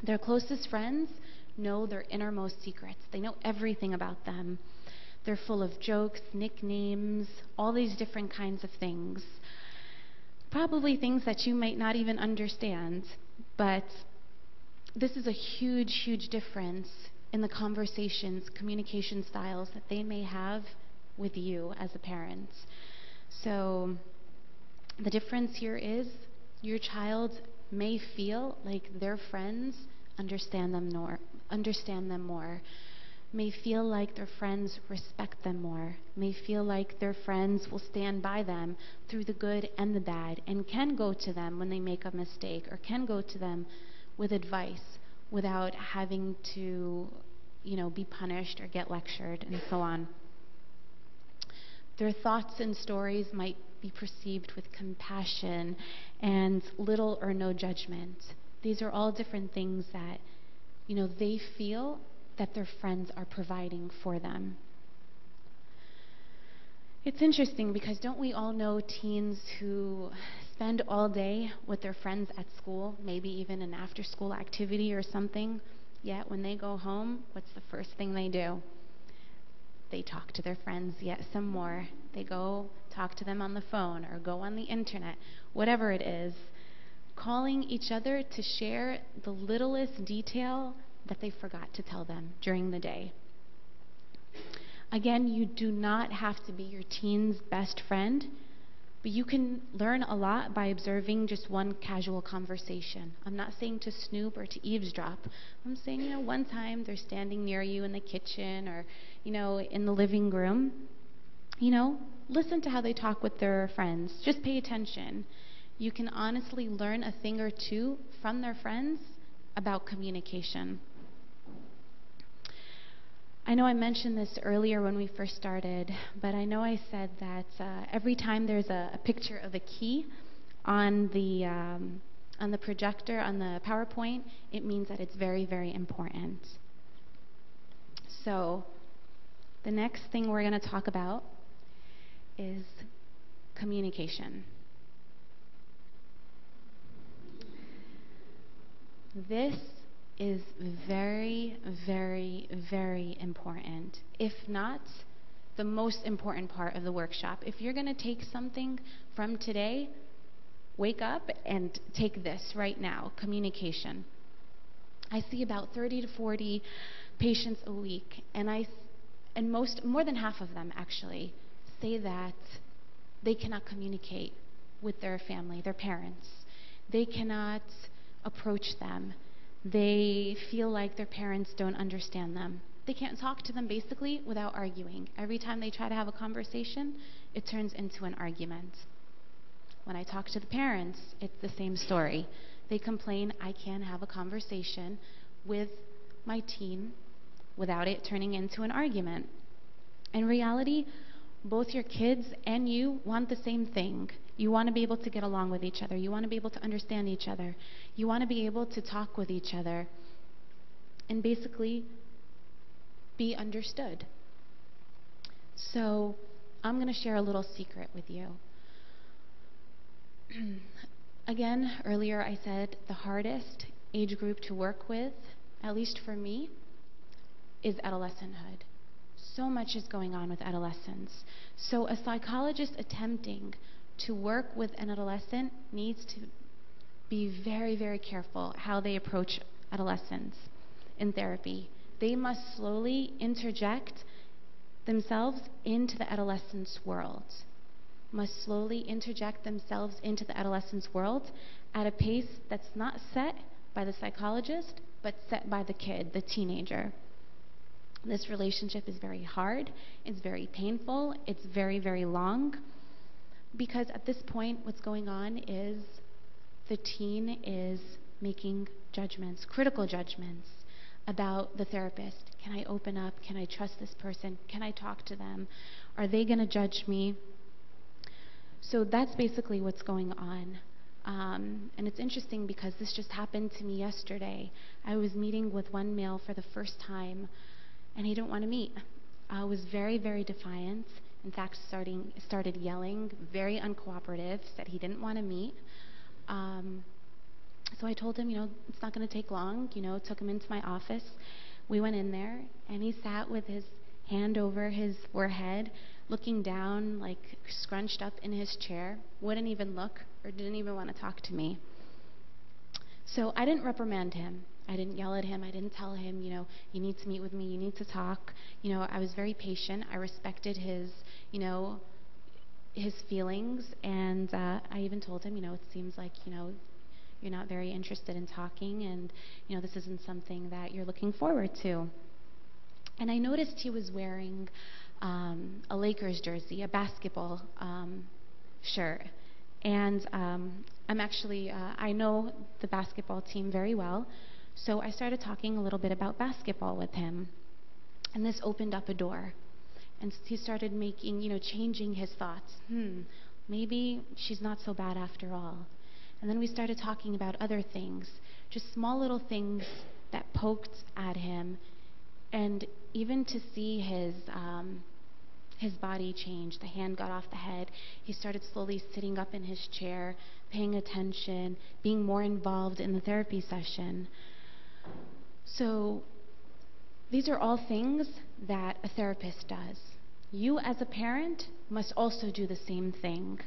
Speaker 1: Their closest friends know their innermost secrets. They know everything about them. They're full of jokes, nicknames, all these different kinds of things. Probably things that you might not even understand, but this is a huge, huge difference in the conversations, communication styles that they may have with you as a parent. So the difference here is your child may feel like their friends understand them more, may feel like their friends respect them more, may feel like their friends will stand by them through the good and the bad, and can go to them when they make a mistake, or can go to them with advice without having to, be punished or get lectured and so on. Their thoughts and stories might be perceived with compassion and little or no judgment. These are all different things that, they feel that their friends are providing for them. It's interesting because don't we all know teens who spend all day with their friends at school, maybe even an after-school activity or something, yet when they go home, what's the first thing they do? They talk to their friends yet some more. They go talk to them on the phone or go on the internet, whatever it is, calling each other to share the littlest detail that they forgot to tell them during the day. Again, you do not have to be your teen's best friend, but you can learn a lot by observing just one casual conversation. I'm not saying to snoop or to eavesdrop. I'm saying, one time they're standing near you in the kitchen or, in the living room. Listen to how they talk with their friends. Just pay attention. You can honestly learn a thing or two from their friends about communication. I know I mentioned this earlier when we first started, but I know I said that every time there's a picture of a key on the projector, on the PowerPoint, it means that it's very, very important. So the next thing we're going to talk about is communication. This is very, very, very important, if not the most important part of the workshop. If you're going to take something from today, wake up and take this right now, communication. I see about 30 to 40 patients a week, and And more than half of them actually say that they cannot communicate with their family, their parents. They cannot approach them. They feel like their parents don't understand them. They can't talk to them basically without arguing. Every time they try to have a conversation, it turns into an argument. When I talk to the parents, it's the same story. They complain, I can't have a conversation with my teen without it turning into an argument. In reality, both your kids and you want the same thing. You want to be able to get along with each other. You want to be able to understand each other. You want to be able to talk with each other and basically be understood. So I'm going to share a little secret with you. Again, earlier I said the hardest age group to work with, at least for me, is adolescenthood. So much is going on with adolescents. So a psychologist attempting to work with an adolescent needs to be very, very careful how they approach adolescents in therapy. They must slowly interject themselves into the adolescent's world. Must slowly interject themselves into the adolescent's world at a pace that's not set by the psychologist, but set by the kid, the teenager. This relationship is very hard, it's very painful, it's very, very long, because at this point what's going on is the teen is making judgments, critical judgments about the therapist. Can I open up? Can I trust this person? Can I talk to them? Are they going to judge me? So that's basically what's going on. And it's interesting because this just happened to me yesterday. I was meeting with one male for the first time, and he didn't want to meet. I was very, very defiant. In fact, started yelling, very uncooperative, said he didn't want to meet. So I told him, it's not going to take long, took him into my office. We went in there, and he sat with his hand over his forehead, looking down, like scrunched up in his chair, wouldn't even look or didn't even want to talk to me. So I didn't reprimand him. I didn't yell at him. I didn't tell him, you need to meet with me, you need to talk. I was very patient. I respected his feelings, and I even told him, it seems like, you're not very interested in talking, and, this isn't something that you're looking forward to. And I noticed he was wearing a Lakers jersey, a basketball shirt. And I know the basketball team very well, so I started talking a little bit about basketball with him. And this opened up a door. And he started changing his thoughts. Maybe she's not so bad after all. And then we started talking about other things, just small little things that poked at him. And even to see his body change, the hand got off the head. He started slowly sitting up in his chair, paying attention, being more involved in the therapy session. So these are all things that a therapist does. You as a parent must also do the same thing.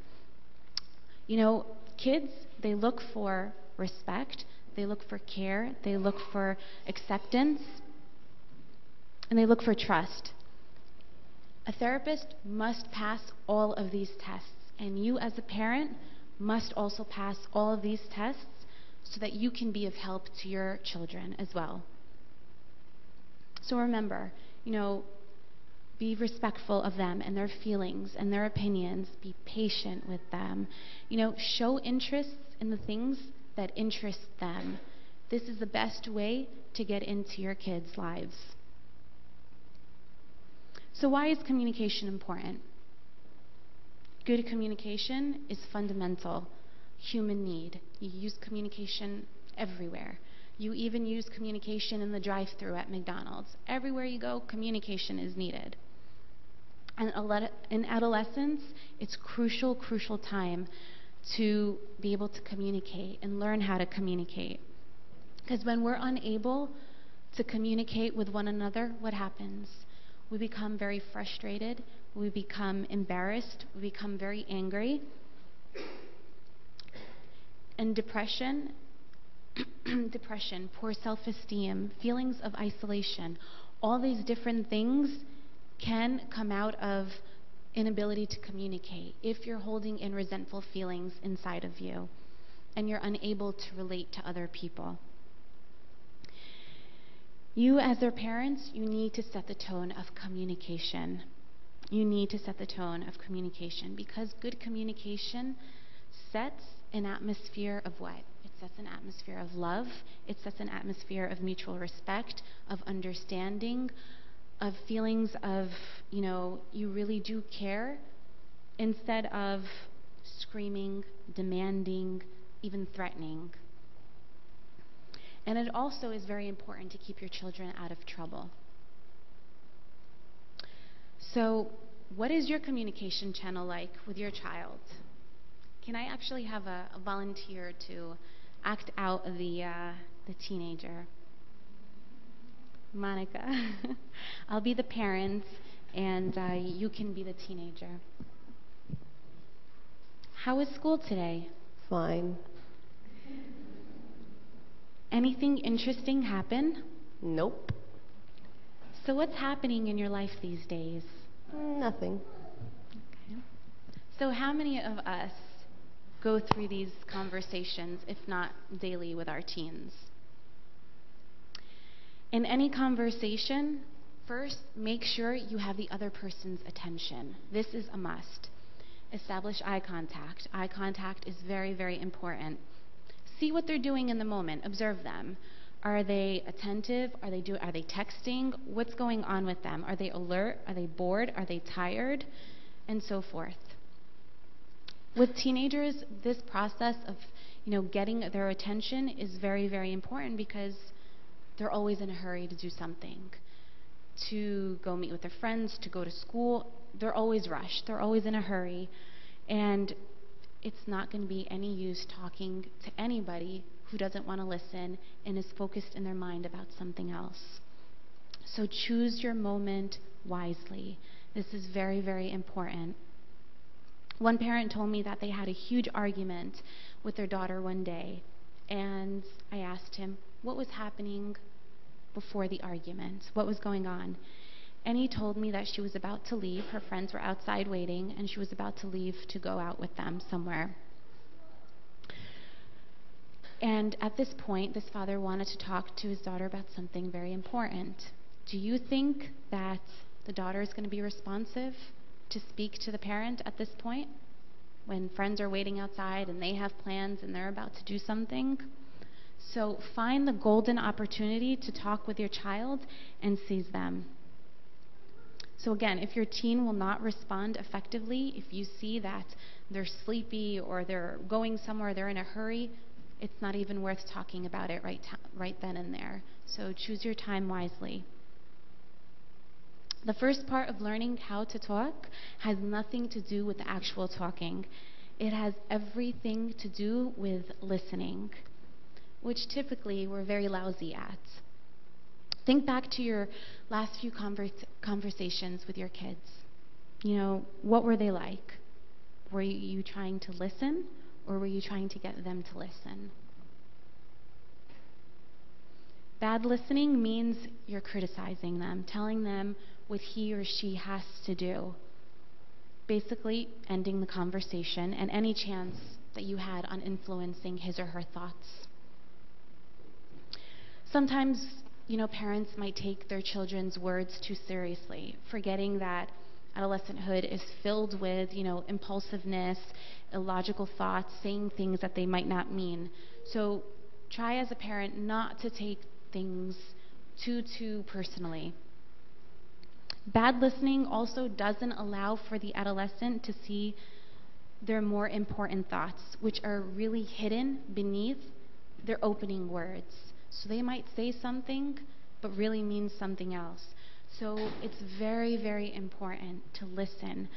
Speaker 1: Kids, they look for respect, they look for care, they look for acceptance, and they look for trust. A therapist must pass all of these tests, and you as a parent must also pass all of these tests so that you can be of help to your children as well. So remember, be respectful of them and their feelings and their opinions. Be patient with them. Show interest in the things that interest them. This is the best way to get into your kids' lives. So why is communication important? Good communication is fundamental human need. You use communication everywhere. You even use communication in the drive-thru at McDonald's. Everywhere you go, communication is needed. And in adolescence, it's crucial time to be able to communicate and learn how to communicate. Because when we're unable to communicate with one another, what happens? We become very frustrated, we become embarrassed, we become very angry. And depression, poor self-esteem, feelings of isolation, all these different things can come out of inability to communicate if you're holding in resentful feelings inside of you and you're unable to relate to other people. You, as their parents, you need to set the tone of communication. You need to set the tone of communication, because good communication sets an atmosphere of what? It sets an atmosphere of love. It sets an atmosphere of mutual respect, of understanding, of feelings of, you really do care, instead of screaming, demanding, even threatening. And it also is very important to keep your children out of trouble. So, what is your communication channel like with your child? Can I actually have a volunteer to act out the teenager? Monica. I'll be the parent, and you can be the teenager. How was school today?
Speaker 3: Fine.
Speaker 1: Anything interesting happen?
Speaker 3: Nope.
Speaker 1: So what's happening in your life these days?
Speaker 3: Nothing.
Speaker 1: Okay. So how many of us go through these conversations, if not daily, with our teens? In any conversation, first, make sure you have the other person's attention. This is a must. Establish eye contact. Eye contact is very, very important. See what they're doing in the moment. Observe them. Are they attentive? Are they texting? What's going on with them? Are they alert? Are they bored? Are they tired? And so forth. With teenagers, this process of, getting their attention is very, very important, because they're always in a hurry to do something, to go meet with their friends, to go to school. They're always rushed. They're always in a hurry. And it's not going to be any use talking to anybody who doesn't want to listen and is focused in their mind about something else. So choose your moment wisely. This is very, very important. One parent told me that they had a huge argument with their daughter one day, and I asked him what was happening before the argument, what was going on. And he told me that she was about to leave. Her friends were outside waiting, and she was about to leave to go out with them somewhere. And at this point, this father wanted to talk to his daughter about something very important. Do you think that the daughter is going to be responsive to speak to the parent at this point, when friends are waiting outside and they have plans and they're about to do something? So find the golden opportunity to talk with your child and seize them. So again, if your teen will not respond effectively, if you see that they're sleepy or they're going somewhere, they're in a hurry, it's not even worth talking about it right then and there. So choose your time wisely. The first part of learning how to talk has nothing to do with the actual talking. It has everything to do with listening, which typically we're very lousy at. Think back to your last few conversations with your kids. What were they like? Were you trying to listen, or were you trying to get them to listen? Bad listening means you're criticizing them, telling them what he or she has to do. Basically, ending the conversation and any chance that you had on influencing his or her thoughts. Sometimes, parents might take their children's words too seriously, forgetting that adolescenthood is filled with, impulsiveness, illogical thoughts, saying things that they might not mean. So try as a parent not to take things too personally. Bad listening also doesn't allow for the adolescent to see their more important thoughts, which are really hidden beneath their opening words. So they might say something, but really mean something else. So it's very, very important to listen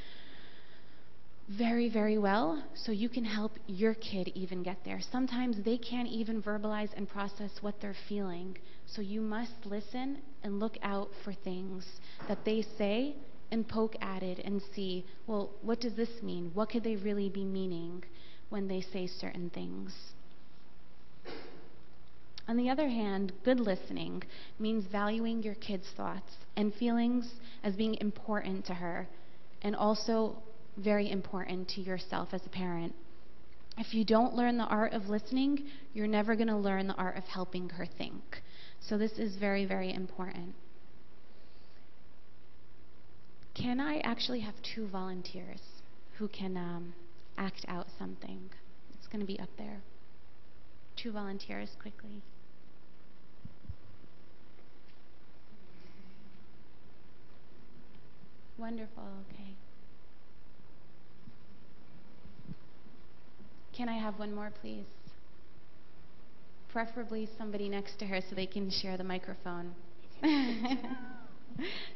Speaker 1: very, very well, so you can help your kid even get there. Sometimes they can't even verbalize and process what they're feeling. So you must listen and look out for things that they say and poke at it and see, well, what does this mean? What could they really be meaning when they say certain things? On the other hand, good listening means valuing your kid's thoughts and feelings as being important to her, and also very important to yourself as a parent. If you don't learn the art of listening, you're never going to learn the art of helping her think. So this is very, very important. Can I actually have 2 volunteers who can act out something? It's going to be up there. 2 volunteers, quickly. Wonderful, okay. Can I have one more, please? Preferably somebody next to her so they can share the microphone.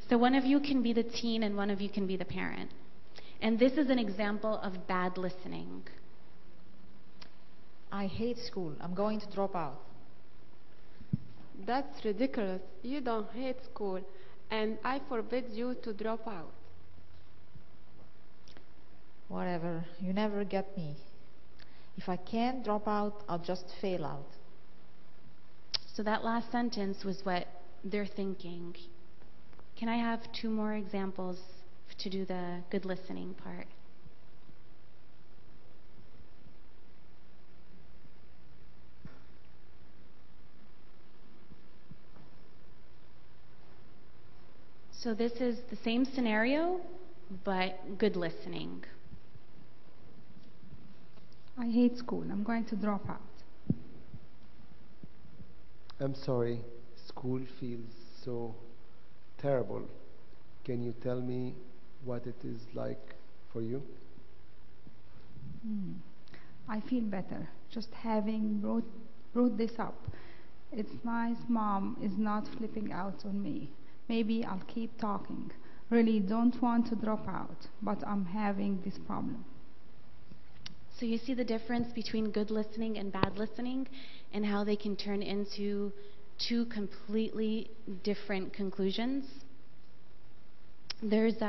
Speaker 1: So one of you can be the teen and one of you can be the parent. And this is an example of bad listening.
Speaker 4: I hate school. I'm going to drop out.
Speaker 5: That's ridiculous. You don't hate school, and I forbid you to drop out.
Speaker 4: Whatever. You never get me. If I can't drop out, I'll just fail out.
Speaker 1: So that last sentence was what they're thinking. Can I have 2 more examples to do the good listening part? So this is the same scenario, but good listening.
Speaker 6: I hate school. I'm going to drop out.
Speaker 7: I'm sorry, school feels so terrible. Can you tell me what it is like for you?
Speaker 6: I feel better just having brought this up. It's nice Mom is not flipping out on me. Maybe I'll keep talking. Really don't want to drop out, but I'm having this problem.
Speaker 1: So you see the difference between good listening and bad listening, and how they can turn into 2 completely different conclusions? There's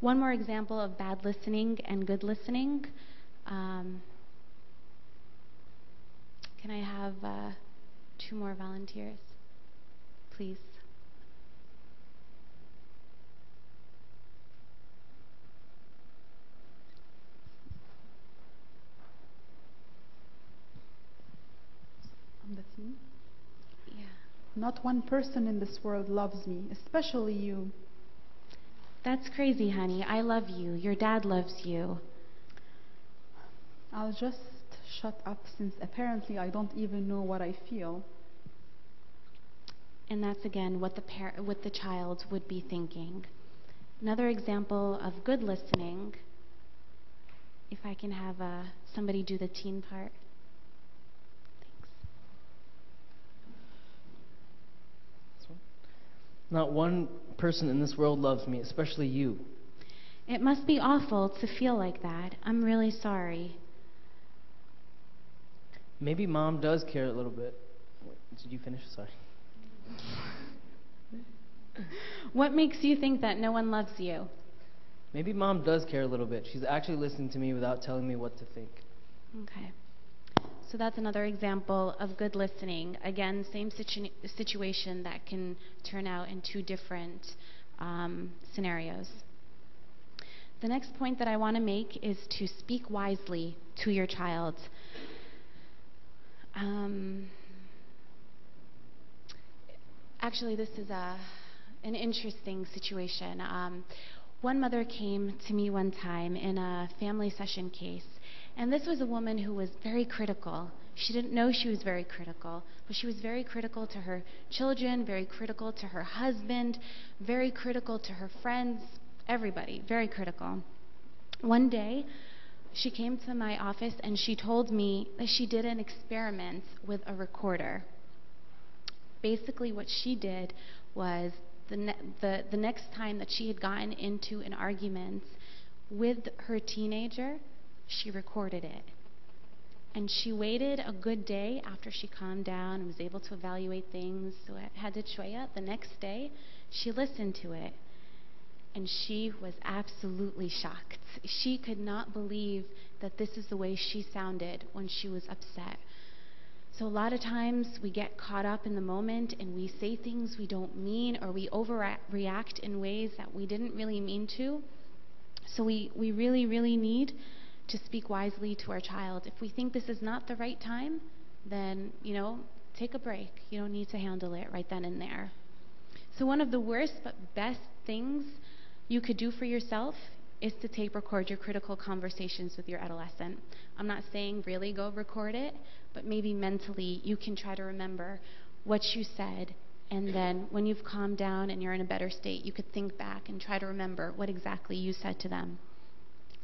Speaker 1: one more example of bad listening and good listening. Can I have 2 more volunteers, please?
Speaker 8: I'm the teen.
Speaker 1: Yeah.
Speaker 8: Not one person in this world loves me, especially you.
Speaker 1: That's crazy, honey. I love you. Your dad loves you.
Speaker 8: I'll just shut up since apparently I don't even know what I feel.
Speaker 1: And that's again what the child would be thinking. Another example of good listening, if I can have somebody do the teen part. Thanks.
Speaker 2: Not one person in this world loves me, especially you.
Speaker 1: It must be awful to feel like that. I'm really sorry.
Speaker 2: Maybe Mom does care a little bit. Wait, did you finish? Sorry.
Speaker 1: What makes you think that no one loves you?
Speaker 2: Maybe Mom does care a little bit. She's actually listening to me without telling me what to think.
Speaker 1: Okay. So that's another example of good listening. Again, same situation that can turn out in 2 different scenarios. The next point that I want to make is to speak wisely to your child. Actually, this is an interesting situation. One mother came to me one time in a family session case, and this was a woman who was very critical. She didn't know she was very critical, but she was very critical to her children, very critical to her husband, very critical to her friends, everybody, very critical. One day, she came to my office and she told me that she did an experiment with a recorder. Basically, what she did was the next time that she had gotten into an argument with her teenager, she recorded it. And she waited a good day after she calmed down and was able to evaluate things. So I had to shoya. The next day, she listened to it. And she was absolutely shocked. She could not believe that this is the way she sounded when she was upset. So a lot of times we get caught up in the moment and we say things we don't mean, or we overreact in ways that we didn't really mean to. So we really, really need to speak wisely to our child. If we think this is not the right time, then, take a break. You don't need to handle it right then and there. So one of the worst but best things you could do for yourself is to tape record your critical conversations with your adolescent. I'm not saying really go record it, but maybe mentally you can try to remember what you said, and then when you've calmed down and you're in a better state, you could think back and try to remember what exactly you said to them.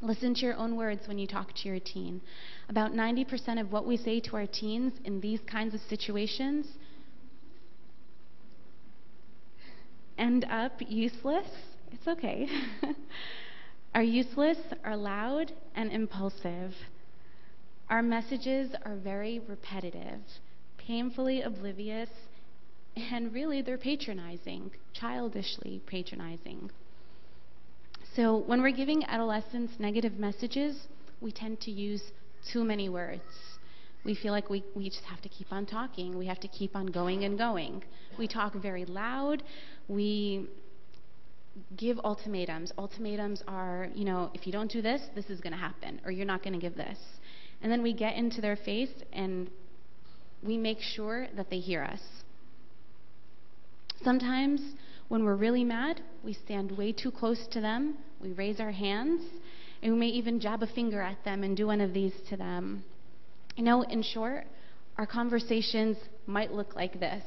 Speaker 1: Listen to your own words when you talk to your teen. About 90% of what we say to our teens in these kinds of situations end up useless. It's okay. Are useless, are loud, and impulsive. Our messages are very repetitive, painfully oblivious, and really they're patronizing, childishly patronizing. So when we're giving adolescents negative messages, we tend to use too many words. We feel like we just have to keep on talking. We have to keep on going and going. We talk very loud. We give ultimatums. Ultimatums are, if you don't do this, this is going to happen, or you're not going to give this. And then we get into their face and we make sure that they hear us. Sometimes when we're really mad, we stand way too close to them, we raise our hands, and we may even jab a finger at them and do one of these to them. In short, our conversations might look like this.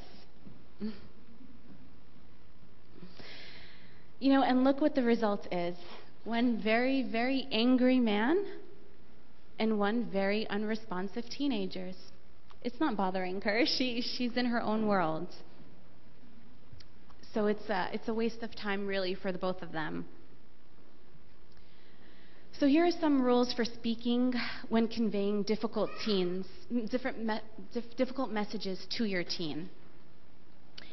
Speaker 1: And look what the result is. One very, very angry man and one very unresponsive teenager. It's not bothering her. She's in her own world. So it's a waste of time, really, for the both of them. So here are some rules for speaking when conveying difficult messages to your teen.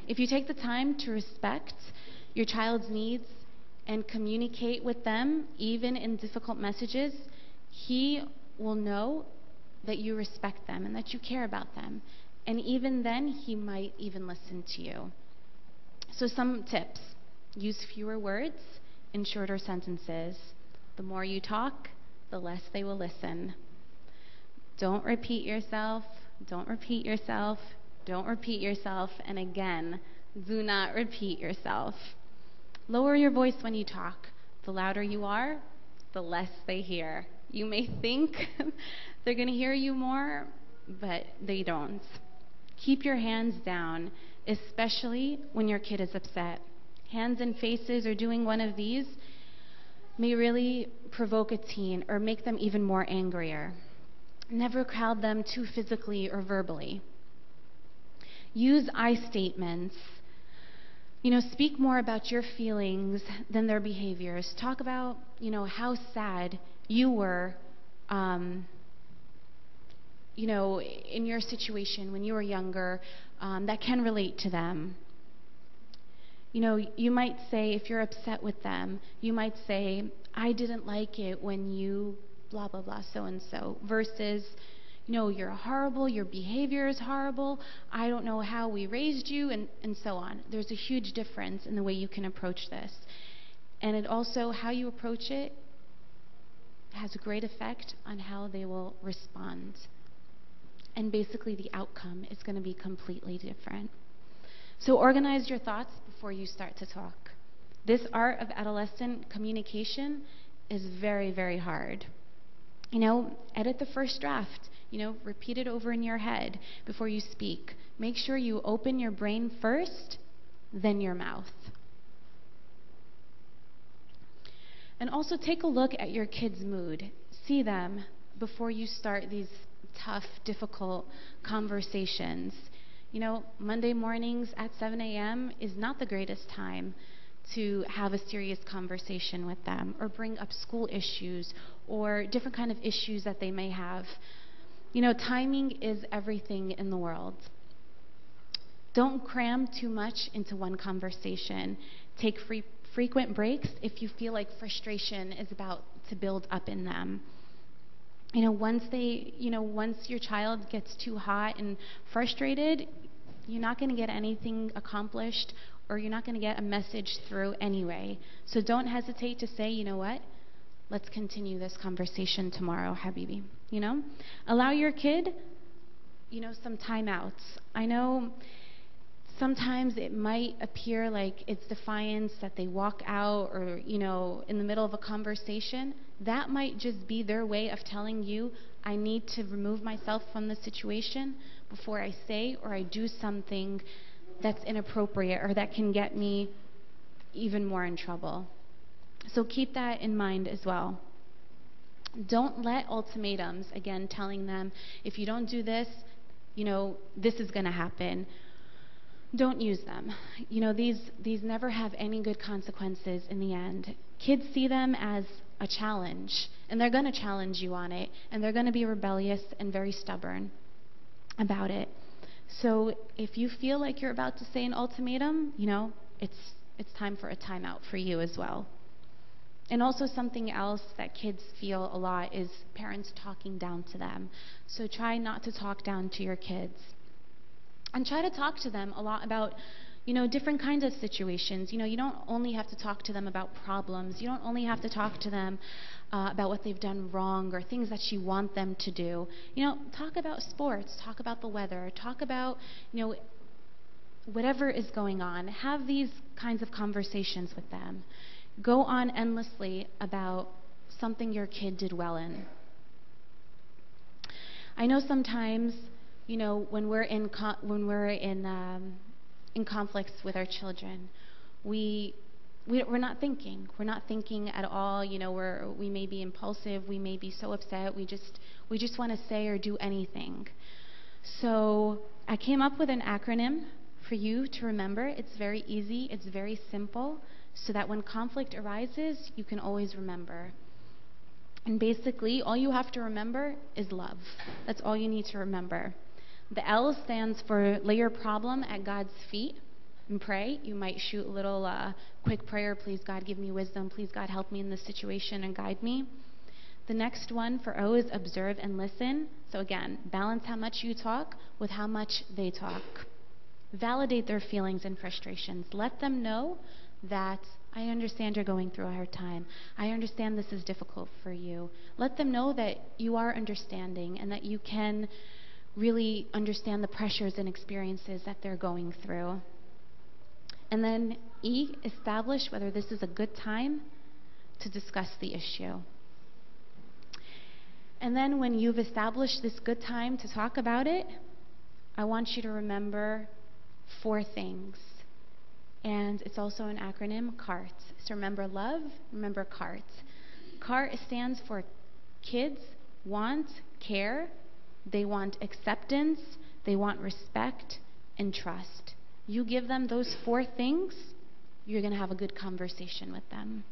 Speaker 1: If you take the time to respect your child's needs and communicate with them, even in difficult messages, he will know that you respect them and that you care about them. And even then, he might even listen to you. So some tips. Use fewer words in shorter sentences. The more you talk, the less they will listen. Don't repeat yourself. Don't repeat yourself. Don't repeat yourself. And again, do not repeat yourself. Lower your voice when you talk. The louder you are, the less they hear. You may think they're going to hear you more, but they don't. Keep your hands down, especially when your kid is upset. Hands and faces or doing one of these may really provoke a teen or make them even more angrier. Never crowd them too physically or verbally. Use I statements. Speak more about your feelings than their behaviors. Talk about, how sad you were, in your situation when you were younger, that can relate to them. You might say, if you're upset with them, you might say, I didn't like it when you blah, blah, blah, so-and-so, versus, you're horrible, your behavior is horrible, I don't know how we raised you, and so on. There's a huge difference in the way you can approach this. And it also, how you approach it has a great effect on how they will respond. And basically the outcome is going to be completely different. So organize your thoughts before you start to talk. This art of adolescent communication is very, very hard. Edit the first draft. Repeat it over in your head before you speak. Make sure you open your brain first, then your mouth. And also take a look at your kid's mood. See them before you start these tough, difficult conversations. Monday mornings at 7 a.m. is not the greatest time to have a serious conversation with them or bring up school issues or different kind of issues that they may have. Timing is everything in the world. Don't cram too much into one conversation. Take frequent breaks if you feel like frustration is about to build up in them. Once your child gets too hot and frustrated, you're not going to get anything accomplished, or you're not going to get a message through anyway. So don't hesitate to say, you know what? Let's continue this conversation tomorrow, Habibi. Allow your kid, some timeouts. I know sometimes it might appear like it's defiance that they walk out, or, in the middle of a conversation. That might just be their way of telling you, I need to remove myself from the situation before I say or I do something that's inappropriate or that can get me even more in trouble. So keep that in mind as well. Don't let ultimatums, again, telling them, if you don't do this, this is going to happen. Don't use them. These never have any good consequences in the end. Kids see them as a challenge, and they're going to challenge you on it, and they're going to be rebellious and very stubborn about it. So if you feel like you're about to say an ultimatum, it's time for a timeout for you as well. And also something else that kids feel a lot is parents talking down to them. So try not to talk down to your kids. And try to talk to them a lot about, different kinds of situations. You don't only have to talk to them about problems. You don't only have to talk to them about what they've done wrong or things that you want them to do. Talk about sports. Talk about the weather. Talk about, whatever is going on. Have these kinds of conversations with them. Go on endlessly about something your kid did well in. I know sometimes, when we're in conflicts with our children, we're not thinking. We're not thinking at all. We may be impulsive. We may be so upset. We just want to say or do anything. So I came up with an acronym for you to remember. It's very easy. It's very simple, so that when conflict arises, you can always remember. And basically, all you have to remember is love. That's all you need to remember. The L stands for lay your problem at God's feet and pray. You might shoot a little quick prayer, please God give me wisdom, please God help me in this situation and guide me. The next one for O is observe and listen. So again, balance how much you talk with how much they talk. Validate their feelings and frustrations. Let them know that I understand you're going through a hard time. I understand this is difficult for you. Let them know that you are understanding and that you can really understand the pressures and experiences that they're going through. And then E, establish whether this is a good time to discuss the issue. And then when you've established this good time to talk about it, I want you to remember 4 things. And it's also an acronym, CART. So remember love, remember CART. CART stands for kids want care, they want acceptance, they want respect, and trust. You give them those 4 things, you're going to have a good conversation with them.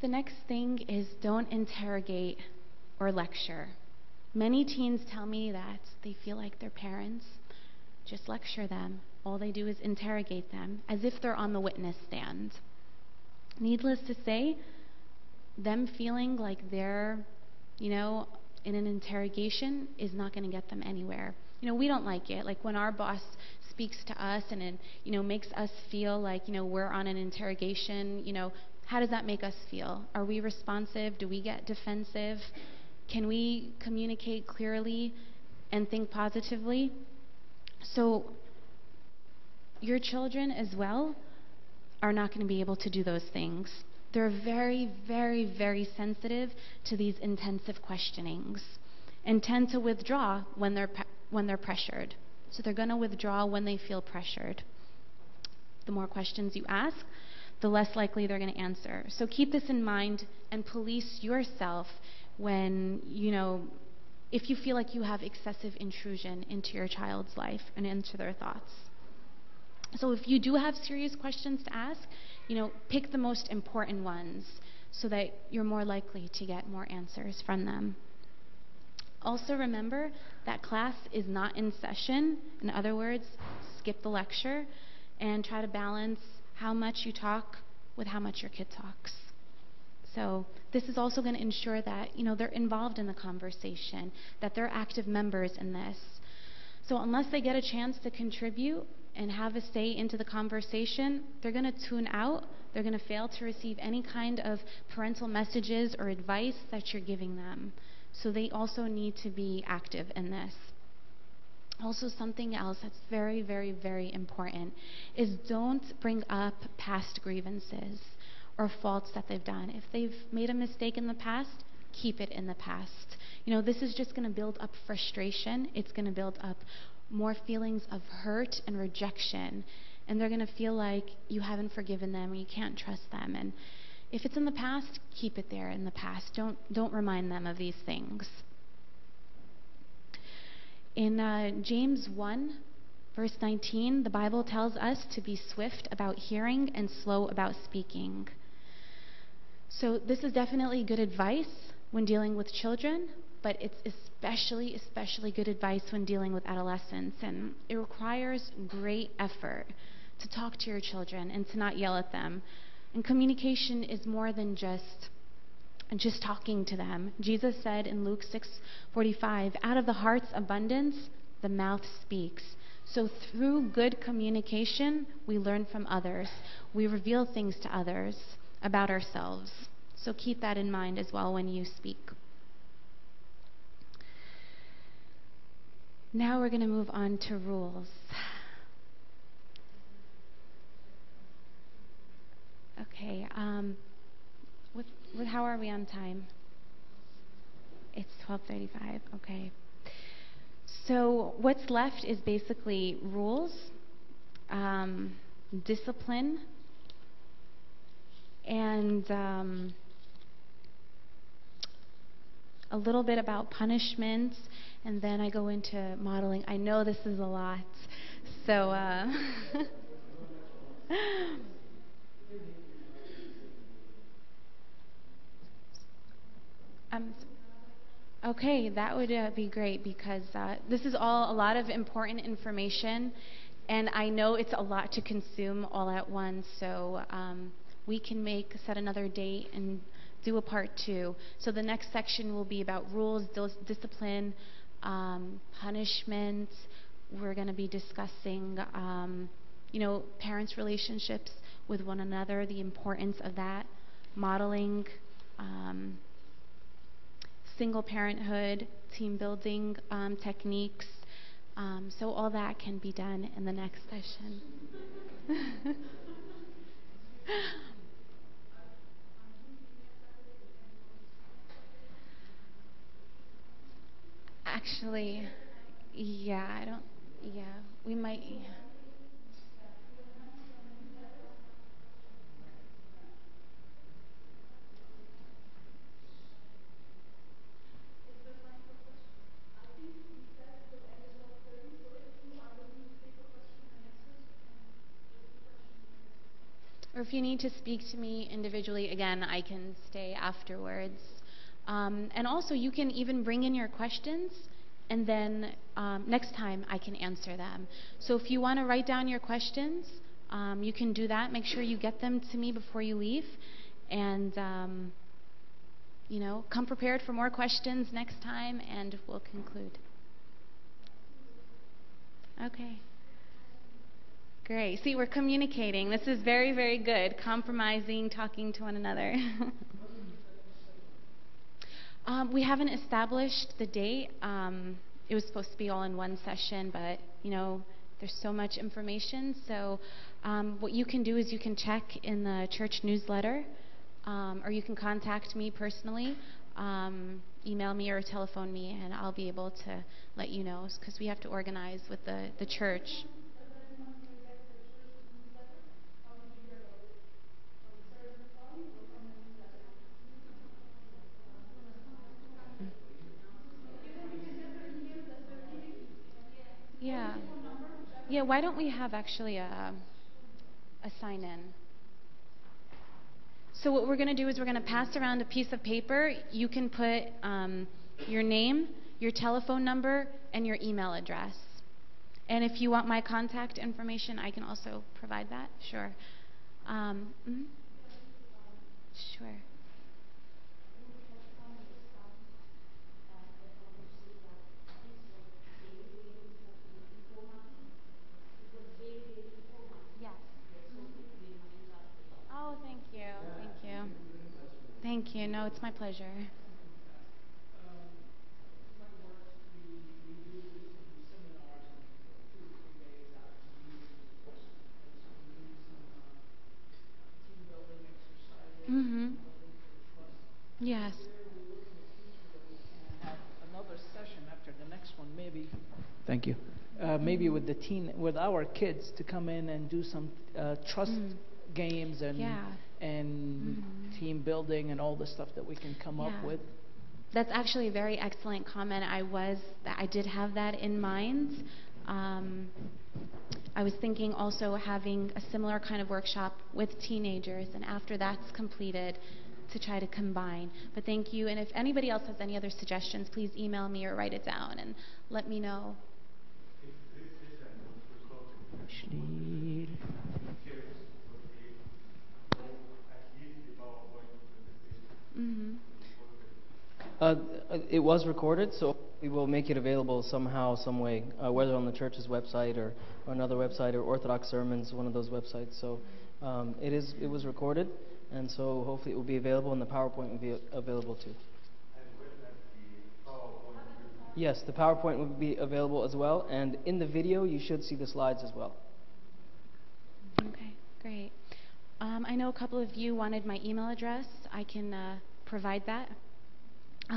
Speaker 1: The next thing is don't interrogate or lecture. Many teens tell me that they feel like their parents just lecture them. All they do is interrogate them as if they're on the witness stand. Needless to say, them feeling like they're, in an interrogation is not going to get them anywhere. We don't like it. Like when our boss speaks to us and it, makes us feel like, we're on an interrogation, how does that make us feel? Are we responsive? Do we get defensive? Can we communicate clearly and think positively? So your children as well are not going to be able to do those things. They're very, very, very sensitive to these intensive questionings and tend to withdraw when they're pressured. So they're going to withdraw when they feel pressured. The more questions you ask, the less likely they're going to answer. So keep this in mind and police yourself when, if you feel like you have excessive intrusion into your child's life and into their thoughts. So if you do have serious questions to ask, pick the most important ones so that you're more likely to get more answers from them. Also remember that class is not in session. In other words, skip the lecture and try to balance how much you talk with how much your kid talks. So this is also going to ensure that, they're involved in the conversation, that they're active members in this. So unless they get a chance to contribute and have a say into the conversation, they're going to tune out. They're going to fail to receive any kind of parental messages or advice that you're giving them. So they also need to be active in this. Also, something else that's very, very, very important is don't bring up past grievances or faults that they've done. If they've made a mistake in the past, keep it in the past. This is just going to build up frustration. It's going to build up more feelings of hurt and rejection. And they're going to feel like you haven't forgiven them, you can't trust them. And if it's in the past, keep it there in the past. Don't remind them of these things. In James 1, verse 19, the Bible tells us to be swift about hearing and slow about speaking. So this is definitely good advice when dealing with children, but it's especially good advice when dealing with adolescents. And it requires great effort to talk to your children and to not yell at them. And communication is more than just talking to them. Jesus said in Luke 6:45, out of the heart's abundance, the mouth speaks. So through good communication, we learn from others. We reveal things to others about ourselves. So keep that in mind as well when you speak. Now we're going to move on to rules. Okay, how are we on time? It's 12:35, okay. So what's left is basically rules, discipline, and a little bit about punishments, and then I go into modeling. I know this is a lot, so okay, that would be great, because this is all a lot of important information, and I know it's a lot to consume all at once, so we can set another date and do a part 2. So the next section will be about rules, discipline, punishment. We're going to be discussing, parents' relationships with one another, the importance of that, modeling, single parenthood, team building techniques. So all that can be done in the next session. Actually, we might. Or if you need to speak to me individually, again, I can stay afterwards. And also, you can even bring in your questions, and then next time I can answer them. So if you want to write down your questions, you can do that. Make sure you get them to me before you leave. And, come prepared for more questions next time, and we'll conclude. Okay. Great. See, we're communicating. This is very, very good. Compromising, talking to one another. We haven't established the date. It was supposed to be all in one session, but, there's so much information. So what you can do is you can check in the church newsletter, or you can contact me personally, email me or telephone me, and I'll be able to let you know, because we have to organize with the church. Yeah, why don't we have actually a sign-in? So what we're going to do is we're going to pass around a piece of paper. You can put your name, your telephone number, and your email address. And if you want my contact information, I can also provide that. Sure. Sure. Thank you. Thank you. No, it's my pleasure. Mm-hmm. Yes.
Speaker 9: Have another session after the next one, maybe. Thank you. Maybe with with our kids to come in and do some trust games and
Speaker 1: Yeah.
Speaker 9: team building and all the stuff that we can come up
Speaker 1: Yeah.
Speaker 9: with.
Speaker 1: That's actually a very excellent comment. I did have that in mind. I was thinking also having a similar kind of workshop with teenagers, and after that's completed, to try to combine. But thank you, and if anybody else has any other suggestions, please email me or write it down and let me know. Mm-hmm.
Speaker 2: It was recorded, so we will make it available somehow, some way, whether on the church's website or another website or Orthodox Sermons, one of those websites. So it was recorded, and so hopefully it will be available, and the PowerPoint will be available too. Yes, the PowerPoint will be available as well, and in the video you should see the slides as well.
Speaker 1: Okay, great. I know a couple of you wanted my email address. I can provide that.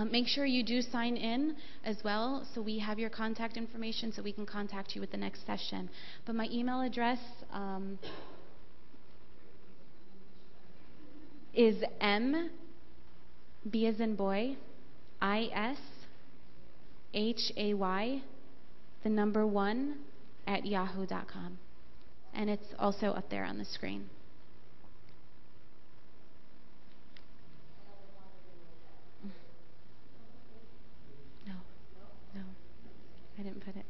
Speaker 1: Make sure you do sign in as well, so we have your contact information so we can contact you with the next session. But my email address is M, B as in boy, ISHAY, the number 1, at yahoo.com. And it's also up there on the screen. No, I didn't put it.